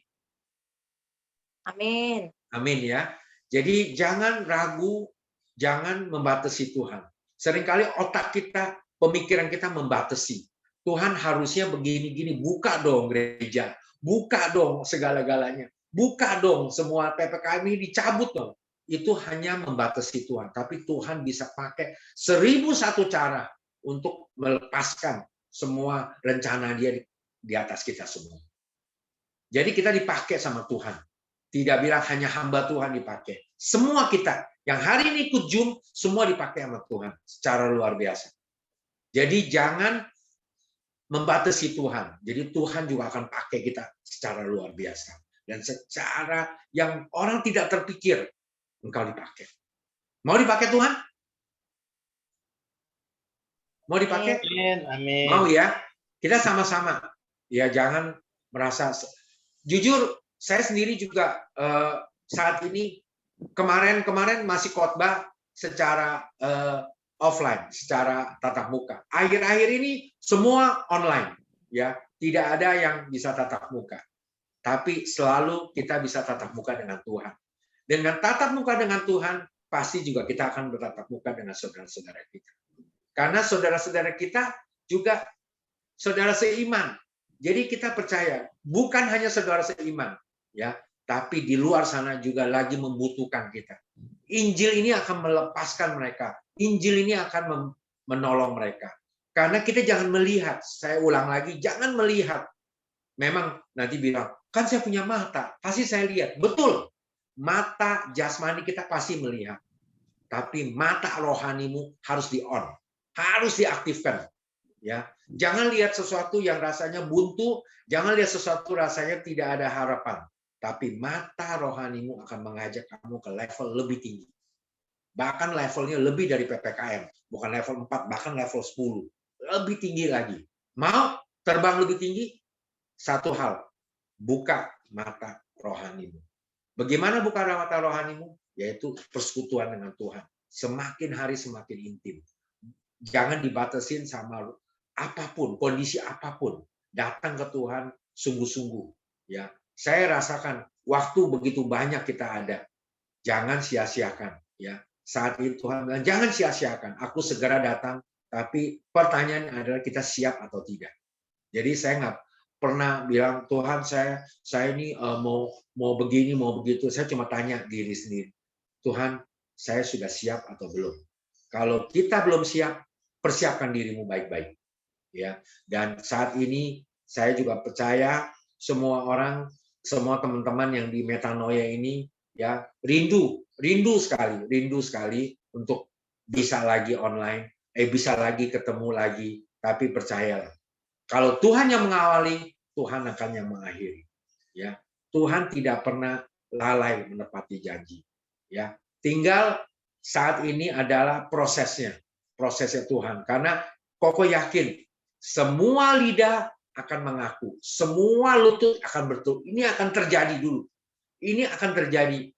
Amin. Amin ya. Jadi jangan ragu, jangan membatasi Tuhan. Seringkali otak kita, pemikiran kita membatasi. Tuhan harusnya begini-gini, buka dong gereja. Buka dong segala-galanya. Buka dong semua PPKM ini dicabut dong. Itu hanya membatasi Tuhan. Tapi Tuhan bisa pakai 1001 cara untuk melepaskan semua rencana dia di atas kita semua. Jadi kita dipakai sama Tuhan. Tidak bilang hanya hamba Tuhan dipakai. Semua kita yang hari ini ikut Zoom, semua dipakai sama Tuhan secara luar biasa. Jadi jangan membatasi Tuhan. Jadi Tuhan juga akan pakai kita secara luar biasa. Dan secara yang orang tidak terpikir, engkau dipakai. Mau dipakai Tuhan? Mau dipakai? Amin. Amin. Mau ya? Kita sama-sama. Ya jangan merasa... Jujur, saya sendiri juga saat ini, kemarin masih khotbah secara offline, secara tatap muka. Akhir-akhir ini semua online, ya, tidak ada yang bisa tatap muka. Tapi selalu kita bisa tatap muka dengan Tuhan. Dengan tatap muka dengan Tuhan, pasti juga kita akan bertatap muka dengan saudara-saudara kita. Karena saudara-saudara kita juga saudara seiman. Jadi kita percaya, bukan hanya saudara seiman, ya, tapi di luar sana juga lagi membutuhkan kita. Injil ini akan melepaskan mereka. Injil ini akan menolong mereka. Karena kita jangan melihat, saya ulang lagi, jangan melihat. Memang nanti bilang, kan saya punya mata, pasti saya lihat. Betul, mata jasmani kita pasti melihat. tapi mata rohanimu harus di-on, harus diaktifkan. Ya, jangan lihat sesuatu yang rasanya buntu, jangan lihat sesuatu rasanya tidak ada harapan, tapi mata rohanimu akan mengajak kamu ke level lebih tinggi. Bahkan levelnya lebih dari PPKM, bukan level 4, bahkan level 10. Lebih tinggi lagi. Mau terbang lebih tinggi? Satu hal, buka mata rohanimu. Bagaimana buka mata rohanimu? Yaitu persekutuan dengan Tuhan. Semakin hari semakin intim. Jangan dibatasin sama apapun, kondisi apapun. Datang ke Tuhan sungguh-sungguh. Ya, saya rasakan waktu begitu banyak kita ada. Jangan sia-siakan. Ya, saat itu Tuhan bilang jangan sia-siakan. Aku segera datang. Tapi pertanyaannya adalah kita siap atau tidak. Jadi saya nggak pernah bilang Tuhan saya ini mau begini mau begitu. Saya cuma tanya diri sendiri. Tuhan, saya sudah siap atau belum? Kalau kita belum siap, persiapkan dirimu baik-baik. Ya. Dan saat ini saya juga percaya semua orang, semua teman-teman yang di Metanoia ini ya rindu sekali untuk bisa lagi online, bisa lagi ketemu lagi. Tapi percayalah, kalau Tuhan yang mengawali, Tuhan akan yang mengakhiri. Ya, Tuhan tidak pernah lalai menepati janji. Ya, tinggal saat ini adalah prosesnya Tuhan. Karena Koko yakin semua lidah akan mengaku, semua lutut akan bertutur. Ini akan terjadi dulu. Ini akan terjadi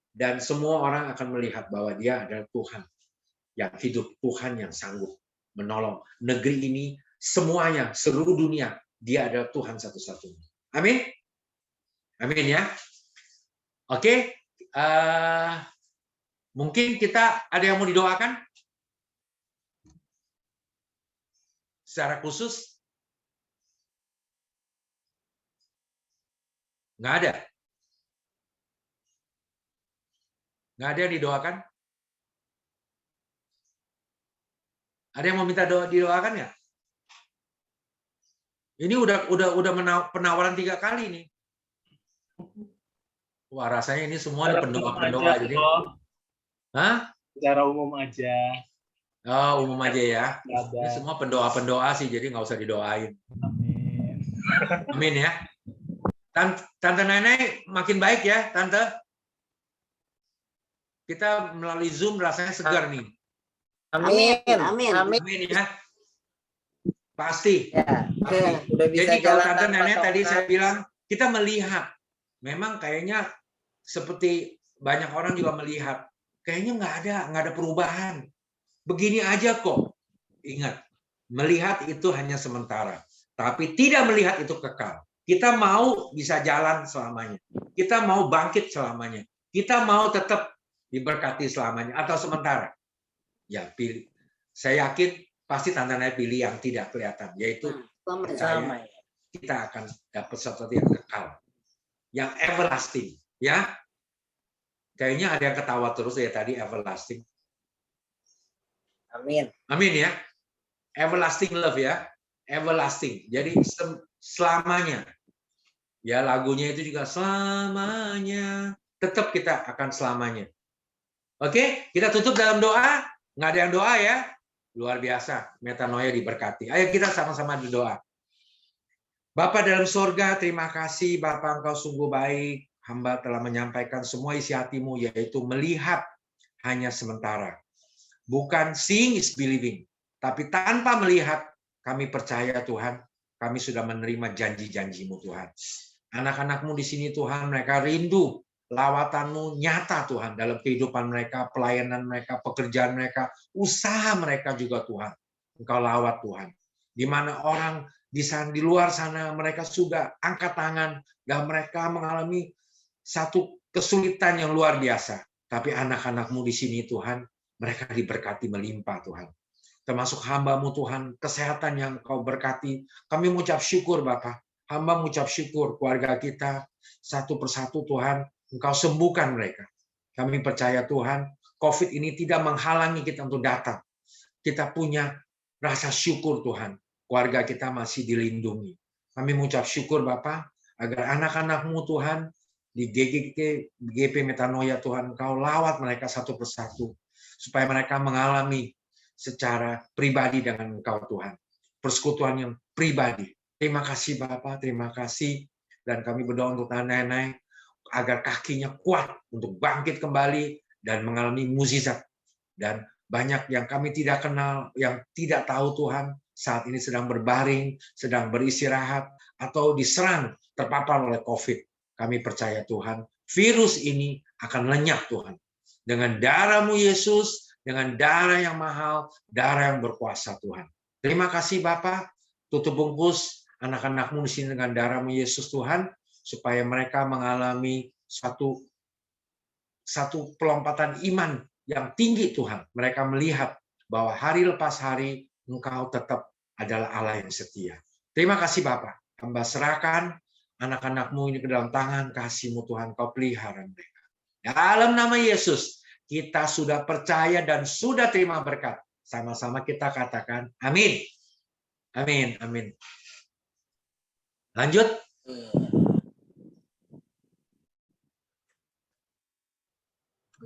dan semua orang akan melihat bahwa dia adalah Tuhan yang hidup, Tuhan yang sanggup menolong negeri ini semuanya, seluruh dunia. Dia adalah Tuhan satu-satunya. Amin. Amin ya. Oke. Mungkin kita ada yang mau didoakan? Secara khusus? Nggak ada. Nggak ada yang didoakan? Ada yang mau minta didoakan nggak? Ini udah penawaran 3 kali nih. Wah, rasanya ini semua pendoa-pendoa jadi. Hah? Secara umum aja. Oh, umum aja ya. Ini semua pendoa-pendoa sih, jadi nggak usah didoain. Amin. Amin ya. Tante Nenek makin baik ya, Tante. Kita melalui Zoom rasanya segar nih. Amin. Amin. Amin ya. Pasti. Ya. Udah bisa Jadi kalau jalan Tante tanpa Nenek tadi tongkat. saya bilang, kita melihat. Memang kayaknya seperti banyak orang juga melihat. Kayaknya nggak ada perubahan. Begini aja kok. Ingat, melihat itu hanya sementara. Tapi tidak melihat itu kekal. Kita mau bisa jalan selamanya. Kita mau bangkit selamanya. Kita mau tetap diberkati selamanya. Atau sementara. Ya, pilih. Saya yakin pasti Tante Nenek pilih yang tidak kelihatan. Yaitu percaya kita akan dapat sesuatu yang kekal. Yang everlasting. Ya. Kayaknya ada yang ketawa terus ya tadi, everlasting. Amin. Amin ya. Everlasting love ya. Everlasting. Jadi selamanya. Ya, lagunya itu juga selamanya. Tetap kita akan selamanya. Oke, kita tutup dalam doa. Nggak ada yang doa ya. Luar biasa. Metanoia diberkati. Ayo kita sama-sama berdoa. Bapa dalam surga, terima kasih Bapa, Engkau sungguh baik. Hamba telah menyampaikan semua isi hatimu, yaitu melihat hanya sementara. Bukan seeing is believing. Tapi tanpa melihat, kami percaya Tuhan, kami sudah menerima janji-janji-Mu Tuhan. Anak-anak-Mu di sini Tuhan, mereka rindu lawatan-Mu nyata Tuhan dalam kehidupan mereka, pelayanan mereka, pekerjaan mereka, usaha mereka juga Tuhan. Engkau lawat Tuhan. Di mana orang di luar sana mereka sudah angkat tangan dan mereka mengalami satu kesulitan yang luar biasa. Tapi anak-anak-Mu di sini Tuhan, mereka diberkati melimpah Tuhan. Termasuk hamba-Mu Tuhan, kesehatan yang Kau berkati. Kami mengucap syukur Bapak. Hamba mengucap syukur keluarga kita satu persatu Tuhan, Engkau sembuhkan mereka. Kami percaya Tuhan, COVID ini tidak menghalangi kita untuk datang. Kita punya rasa syukur Tuhan. Keluarga kita masih dilindungi. Kami mengucap syukur Bapak, agar anak-anak-Mu Tuhan, di GP Metanoia Tuhan, Engkau lawat mereka satu persatu. supaya mereka mengalami secara pribadi dengan Engkau Tuhan. Persekutuan yang pribadi. Terima kasih Bapak, terima kasih. Dan kami berdoa untuk nenek agar kakinya kuat untuk bangkit kembali dan mengalami mukjizat. Dan banyak yang kami tidak kenal, yang tidak tahu Tuhan, saat ini sedang berbaring, sedang beristirahat, atau diserang, terpapar oleh COVID. Kami percaya Tuhan, virus ini akan lenyap Tuhan. Dengan darah-Mu Yesus, dengan darah yang mahal, darah yang berkuasa Tuhan. Terima kasih Bapak, tutup bungkus anak-anak-Mu di sini dengan darah-Mu Yesus Tuhan, supaya mereka mengalami satu pelompatan iman yang tinggi Tuhan. Mereka melihat bahwa hari lepas hari Engkau tetap adalah Allah yang setia. Terima kasih Bapak. Hamba serahkan anak-anak-Mu ini ke dalam tangan kasih-Mu Tuhan. Kau pelihara mereka. Dalam nama Yesus, kita sudah percaya dan sudah terima berkat. Sama-sama kita katakan amin. Amin. Amin. Lanjut.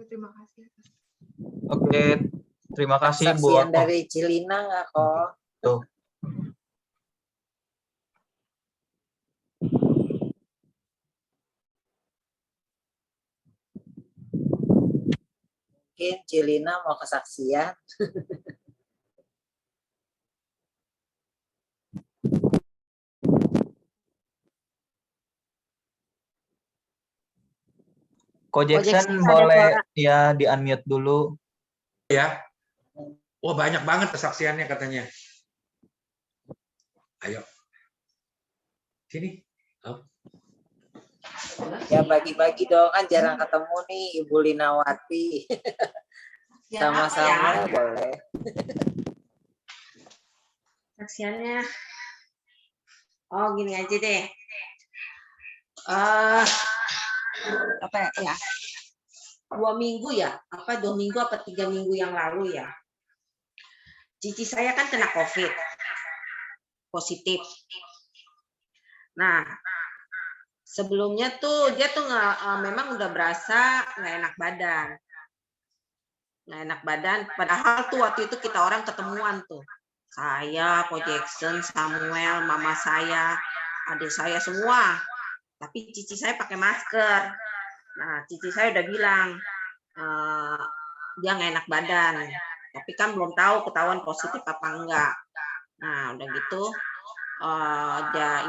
Terima kasih. Oke, terima kasih Bu. Saksian dari Cilinang nggak kok? Tuh. Mungkin Cilina mau kesaksian. Ko Jackson Jackson ada boleh suara. ya di-unmute dulu. Ya. Oh, banyak banget kesaksiannya katanya. Ayo. Sini. Oh. Ya bagi-bagi dong, kan jarang ketemu nih Ibu Linawati. Sama-sama boleh. Saksiannya. Oh, gini aja deh. Apa ya? 2 minggu ya? 2 minggu apa 3 minggu yang lalu ya? Cici saya kan kena COVID. Positif. Nah, sebelumnya tuh dia tuh memang udah berasa nggak enak badan. Nggak enak badan. Padahal tuh waktu itu kita orang ketemuan tuh. Saya, Ko Jackson, Samuel, mama saya, adik saya semua. Tapi cici saya pakai masker. Nah, cici saya udah bilang dia nggak enak badan. Tapi kan belum tahu ketahuan positif apa enggak. Nah, udah gitu,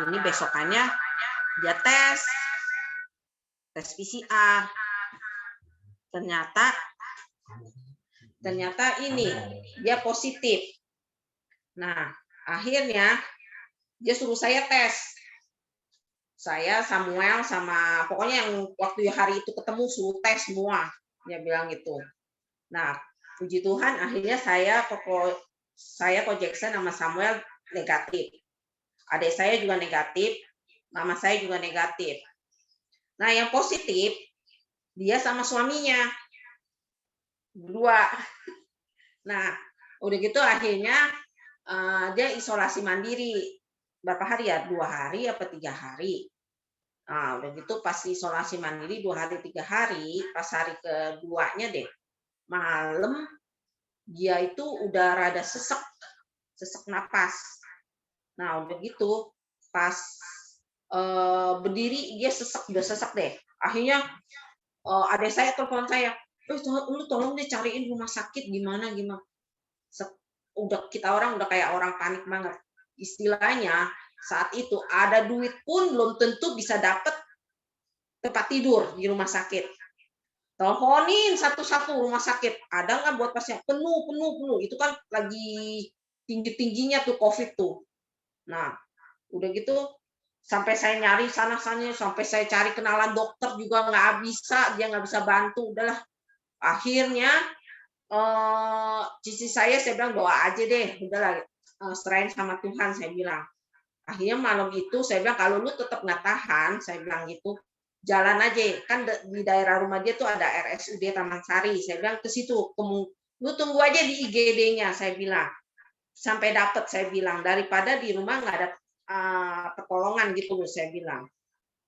ini besokannya dia tes PCR. Ternyata ini dia positif. Nah, akhirnya dia suruh saya tes. Saya, Samuel, sama pokoknya yang waktu hari itu ketemu suruh tes semua. Dia bilang gitu. Nah, puji Tuhan akhirnya saya Ko Jackson sama Samuel negatif. Adik saya juga negatif, mama saya juga negatif. Nah, yang positif dia sama suaminya. Berdua. Nah, udah gitu akhirnya dia isolasi mandiri. Berapa hari ya? 2 hari apa 3 hari? Nah, udah gitu pas isolasi mandiri 2 hari 3 hari, pas hari keduanya deh, malam dia itu udah rada sesek napas. Nah, udah gitu pas berdiri dia udah sesek deh. Akhirnya adik saya telepon saya, lu tolong deh cariin rumah sakit gimana. Udah kita orang udah kayak orang panik banget. Istilahnya saat itu ada duit pun belum tentu bisa dapat tempat tidur di rumah sakit. Teleponin satu-satu rumah sakit, ada nggak buat pasien? Penuh. Itu kan lagi tinggi-tingginya tuh COVID tuh. Nah, udah gitu sampai saya nyari sana-sana, sampai saya cari kenalan dokter juga nggak bisa, dia nggak bisa bantu. Udahlah, akhirnya cici saya bilang doa aja deh, udahlah serahin sama Tuhan, saya bilang. Akhirnya malam itu saya bilang kalau lu tetap nggak tahan, saya bilang gitu, jalan aja, kan di daerah rumah dia tuh ada RSUD Taman Sari, saya bilang ke situ, lu tunggu aja di IGD-nya, saya bilang, sampai dapet, saya bilang, daripada di rumah nggak ada pertolongan gitu, saya bilang.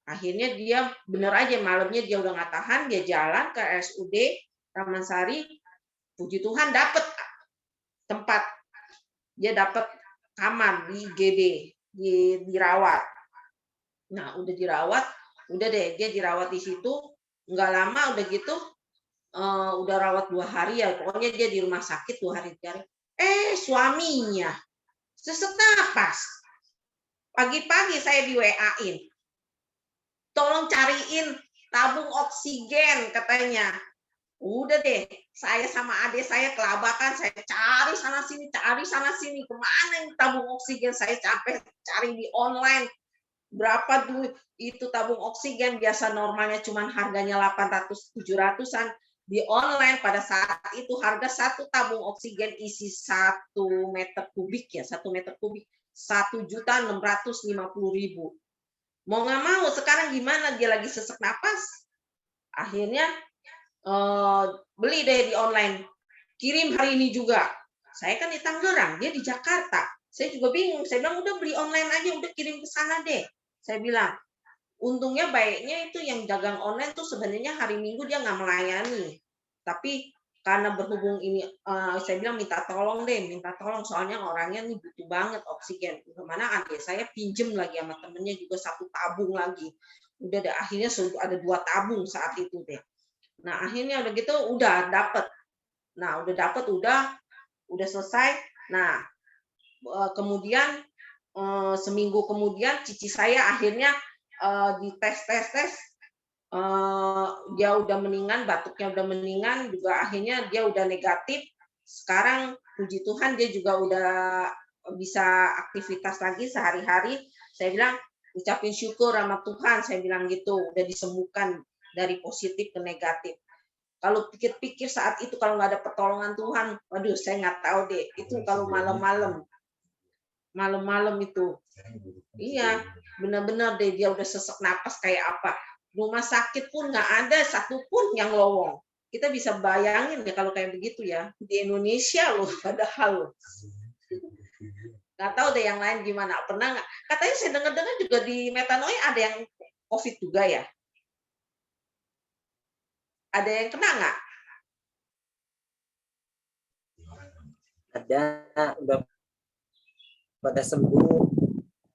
Akhirnya dia bener aja malamnya dia udah nggak tahan, dia jalan ke RSUD Taman Sari, puji Tuhan dapat tempat, dia dapat kamar di IGD, dirawat. Nah, udah dirawat, udah deh dia dirawat di situ, nggak lama udah gitu, udah rawat 2 hari ya, pokoknya dia di rumah sakit 2 hari, 3 hari. Suaminya sesak napas. Pagi-pagi saya di WA-in. Tolong cariin tabung oksigen katanya. Udah deh, saya sama adik saya kelabakan, saya cari sana sini, kemana yang tabung oksigen, saya capek cari di online. Berapa duit itu tabung oksigen, biasa normalnya cuma harganya 800 700-an, di online pada saat itu harga satu tabung oksigen isi 1 meter kubik ya, 1 meter kubik 1.650.000. Mau nggak mau sekarang gimana, dia lagi sesak napas, akhirnya beli deh di online, kirim hari ini juga. Saya kan di Tangerang, dia di Jakarta. Saya juga bingung. Saya bilang udah beli online aja, udah kirim ke sana deh. Saya bilang, untungnya baiknya itu yang dagang online tuh sebenarnya hari Minggu dia nggak melayani. Tapi karena berhubung ini, saya bilang minta tolong soalnya orangnya nih butuh banget oksigen. Kemana adik saya pinjem lagi sama temennya juga 1 tabung lagi. Udah deh, akhirnya ada 2 tabung saat itu deh. Nah, akhirnya udah gitu udah dapet. Nah, udah selesai. Nah, kemudian seminggu kemudian cici saya akhirnya dites dia udah mendingan, batuknya udah mendingan, juga akhirnya dia udah negatif. Sekarang puji Tuhan dia juga udah bisa aktivitas lagi sehari-hari. Saya bilang ucapin syukur sama Tuhan, saya bilang gitu, udah disembuhkan dari positif ke negatif. Kalau pikir-pikir saat itu kalau nggak ada pertolongan Tuhan, waduh saya nggak tahu deh. Itu kalau malam-malam itu, iya benar-benar deh dia udah sesak napas kayak apa. Rumah sakit pun nggak ada satupun yang lowong. Kita bisa bayangin ya kalau kayak begitu ya di Indonesia loh, padahal loh. Nggak tahu deh yang lain gimana. Pernah nggak? Katanya saya dengar-dengar juga di Metanoia ada yang COVID juga ya. Ada yang kena nggak? Ada, udah pada sembuh.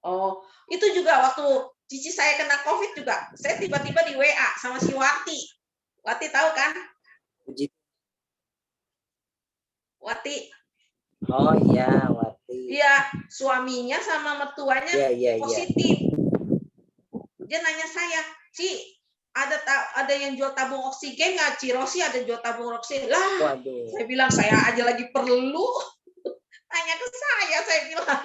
Oh, itu juga waktu cici saya kena COVID juga. Saya tiba-tiba di WA sama si Wati. Wati tahu kan? Puji. Wati. Oh iya, Wati. Iya, suaminya sama mertuanya positif. Dia nanya saya, Ci, ada yang jual tabung oksigen nggak? Ci Rosi ada jual tabung oksigen lah. Waduh. Saya bilang saya aja lagi perlu. Tanya ke saya bilang.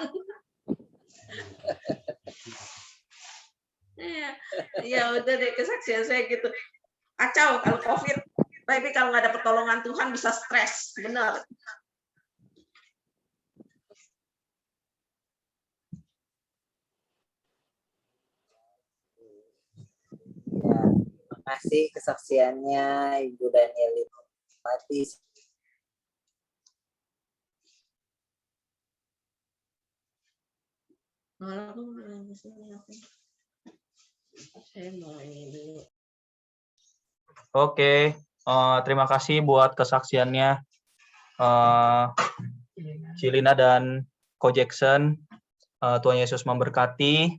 Ya udah deh, kesaksian saya gitu. Kacau kalau COVID. Tapi kalau nggak ada pertolongan Tuhan bisa stres, benar. Ya, terima kasih kesaksiannya Ibu Danieli Pati. Oke, terima kasih buat kesaksiannya Cilina dan Ko Jackson. Tuhan Yesus memberkati.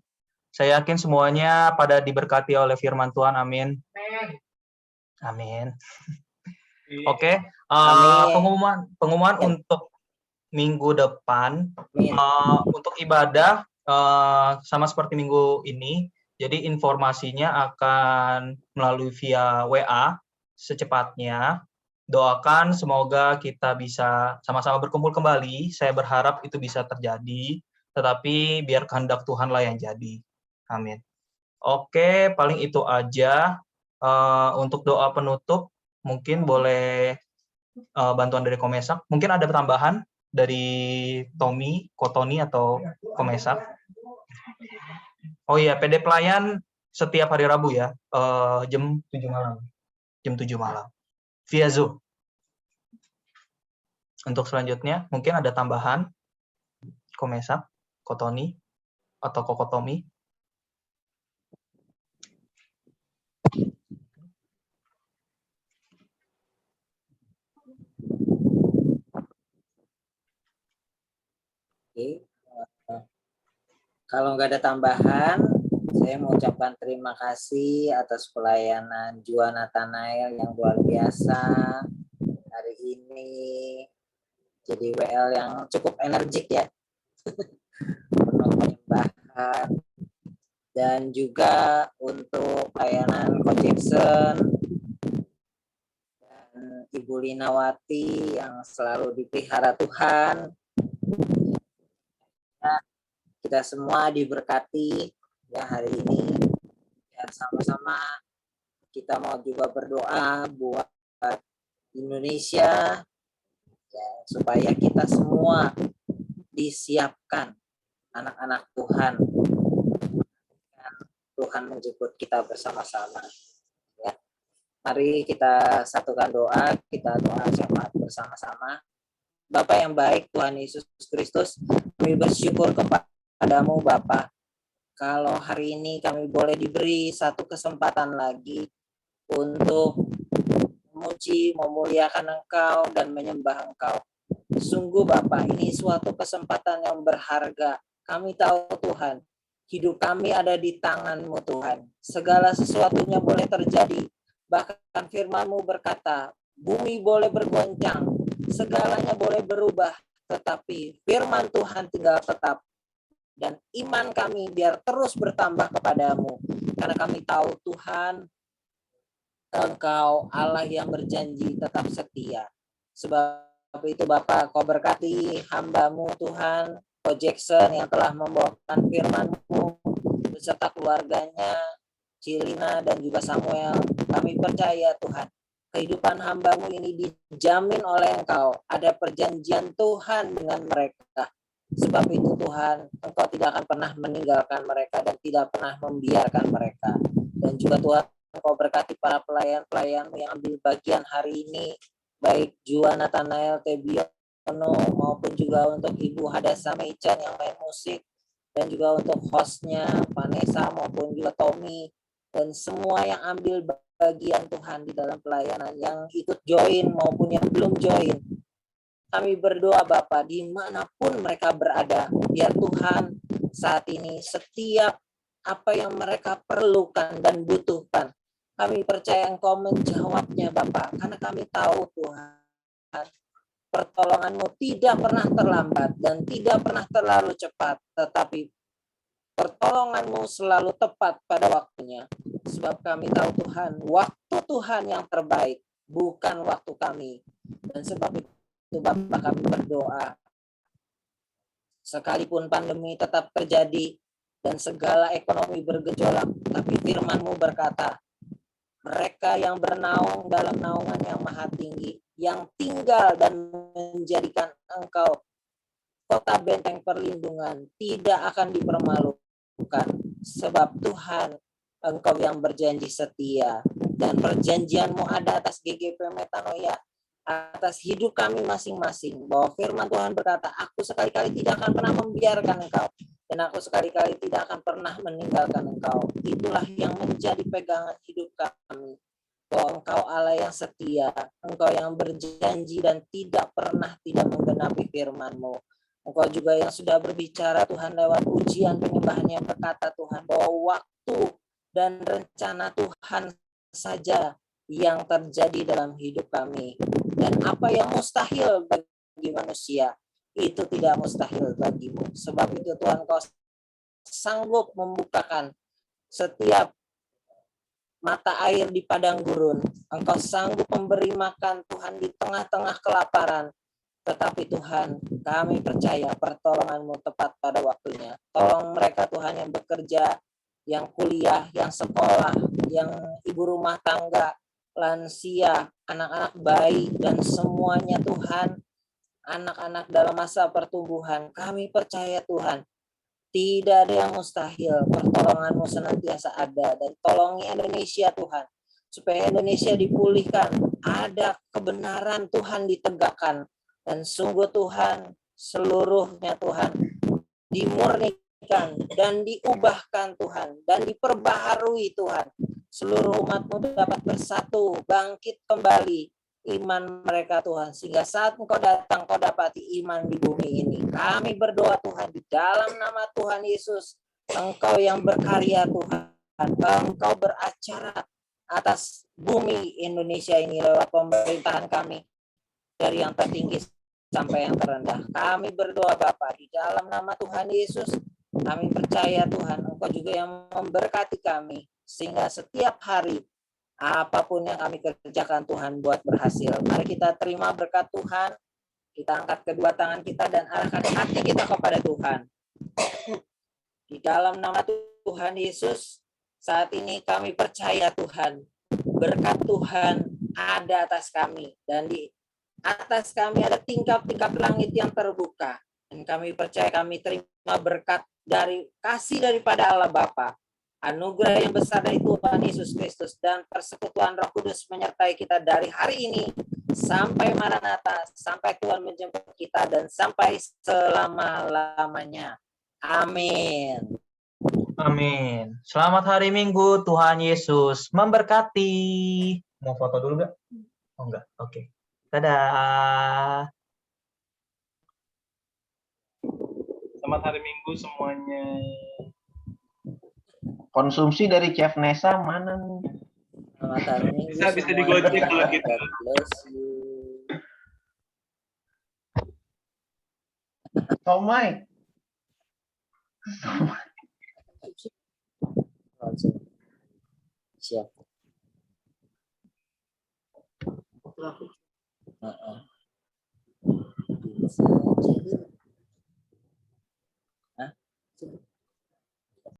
Saya yakin semuanya pada diberkati oleh firman Tuhan. Amin. Amin. Oke, pengumuman untuk minggu depan untuk ibadah sama seperti minggu ini. Jadi informasinya akan melalui via WA secepatnya. Doakan semoga kita bisa sama-sama berkumpul kembali. Saya berharap itu bisa terjadi, tetapi biar kehendak Tuhanlah yang jadi. Amin. Oke, paling itu aja. Untuk doa penutup, mungkin boleh bantuan dari Komesak. Mungkin ada tambahan dari Tommy, Kotoni, atau Komesak. Oh iya, PD pelayan setiap hari Rabu ya, jam 7 malam. Jam 7 malam. Via Zoom. Untuk selanjutnya, mungkin ada tambahan Komesak, Kotoni, atau Kokotomi. Kalau nggak ada tambahan, saya mau ucapkan terima kasih atas pelayanan Jua Nathanael yang luar biasa hari ini. Jadi WL yang cukup energik ya, penuh penyembahan. Dan juga untuk pelayanan Coach Jackson dan Ibu Linawati yang selalu dipelihara Tuhan. Kita semua diberkati ya hari ini. Dan sama-sama kita mau juga berdoa buat Indonesia ya, supaya kita semua disiapkan anak-anak Tuhan. Tuhan menjemput kita bersama-sama. Ya. Mari kita satukan doa, kita doa syafaat bersama-sama. Bapa yang baik, Tuhan Yesus Kristus, kami bersyukur kepadamu Bapa. Kalau hari ini kami boleh diberi satu kesempatan lagi untuk memuji, memuliakan Engkau, dan menyembah Engkau. Sungguh Bapa, ini suatu kesempatan yang berharga. Kami tahu Tuhan, hidup kami ada di tangan-Mu Tuhan. Segala sesuatunya boleh terjadi. Bahkan firman-Mu berkata, bumi boleh bergoncang, segalanya boleh berubah, tetapi firman Tuhan tinggal tetap. Dan iman kami biar terus bertambah kepadamu. Karena kami tahu Tuhan, Engkau Allah yang berjanji tetap setia. Sebab itu Bapak, Kau berkati hamba-Mu Tuhan, Coach Jackson yang telah membawakan firman-Mu beserta keluarganya, Cilina dan juga Samuel. Kami percaya Tuhan, kehidupan hamba-Mu ini dijamin oleh Engkau. Ada perjanjian Tuhan dengan mereka. Sebab itu Tuhan, Engkau tidak akan pernah meninggalkan mereka dan tidak pernah membiarkan mereka. Dan juga Tuhan, Engkau berkati para pelayan-pelayan-Mu yang ambil bagian hari ini, baik Jua Nathanael Tebiono maupun juga untuk Ibu Hadasa Meichan yang main musik, dan juga untuk hostnya Vanessa maupun juga Tommy, dan semua yang ambil bagian Tuhan di dalam pelayanan, yang ikut join maupun yang belum join. Kami berdoa Bapa, dimanapun mereka berada, biar Tuhan saat ini setiap apa yang mereka perlukan dan butuhkan, kami percaya Engkau menjawabnya Bapa, karena kami tahu Tuhan, pertolongan-Mu tidak pernah terlambat dan tidak pernah terlalu cepat, tetapi pertolongan-Mu selalu tepat pada waktunya. Sebab kami tahu Tuhan, waktu Tuhan yang terbaik, bukan waktu kami. Dan sebab itu Bapak, kami berdoa, sekalipun pandemi tetap terjadi dan segala ekonomi bergejolak, tapi firman-Mu berkata, mereka yang bernaung dalam naungan yang maha tinggi, yang tinggal dan menjadikan Engkau kota benteng perlindungan, tidak akan dipermalukan. Sebab Tuhan, Engkau yang berjanji setia, dan perjanjian-Mu ada atas GGP Metanoia, atas hidup kami masing-masing, bahwa firman Tuhan berkata, aku sekali-kali tidak akan pernah membiarkan Engkau, dan aku sekali-kali tidak akan pernah meninggalkan Engkau. Itulah yang menjadi pegangan hidup kami, bahwa Engkau Allah yang setia, Engkau yang berjanji dan tidak pernah tidak menggenapi firman-Mu. Engkau juga yang sudah berbicara Tuhan lewat ujian penyembahan yang berkata Tuhan, bahwa waktu dan rencana Tuhan saja yang terjadi dalam hidup kami. Dan apa yang mustahil bagi manusia, itu tidak mustahil bagimu. Sebab itu Tuhan, Kau sanggup membukakan setiap mata air di padang gurun. Engkau sanggup memberi makan Tuhan di tengah-tengah kelaparan. Tetapi Tuhan, kami percaya pertolongan-Mu tepat pada waktunya. Tolong mereka Tuhan yang bekerja, yang kuliah, yang sekolah, yang ibu rumah tangga, lansia, anak-anak bayi, dan semuanya Tuhan, anak-anak dalam masa pertumbuhan. Kami percaya Tuhan, tidak ada yang mustahil. Pertolongan-Mu senantiasa ada. Dan tolongi Indonesia Tuhan, supaya Indonesia dipulihkan, ada kebenaran Tuhan ditegakkan. Dan sungguh Tuhan, seluruhnya Tuhan dimurnikan dan diubahkan Tuhan, dan diperbaharui Tuhan. Seluruh umat-Mu dapat bersatu, bangkit kembali iman mereka Tuhan, sehingga saat Engkau datang, Kau dapati iman di bumi ini. Kami berdoa Tuhan, di dalam nama Tuhan Yesus, Engkau yang berkarya Tuhan. Engkau beracara atas bumi Indonesia ini lewat pemerintahan kami. Dari yang tertinggi sampai yang terendah. Kami berdoa Bapa di dalam nama Tuhan Yesus. Kami percaya Tuhan, Engkau juga yang memberkati kami. Sehingga setiap hari, apapun yang kami kerjakan Tuhan buat berhasil. Mari kita terima berkat Tuhan. Kita angkat kedua tangan kita dan arahkan hati kita kepada Tuhan. Di dalam nama Tuhan Yesus, saat ini kami percaya Tuhan, berkat Tuhan ada atas kami. Dan di atas kami ada tingkap-tingkap langit yang terbuka. Dan kami percaya kami terima berkat dari kasih daripada Allah Bapa. Anugerah yang besar dari Tuhan Yesus Kristus dan persekutuan Roh Kudus menyertai kita dari hari ini sampai Maranatha, sampai Tuhan menjemput kita dan sampai selama-lamanya. Amin. Amin. Selamat hari Minggu, Tuhan Yesus memberkati. Mau foto dulu nggak? Oh enggak, oke. Dadah. Selamat hari Minggu semuanya. Konsumsi dari Chef Nesa mana nih? Selamat hari Minggu Bisa semuanya. digojek kalau gitu. God bless you. Somai. Siap. Heeh. Bisa jadi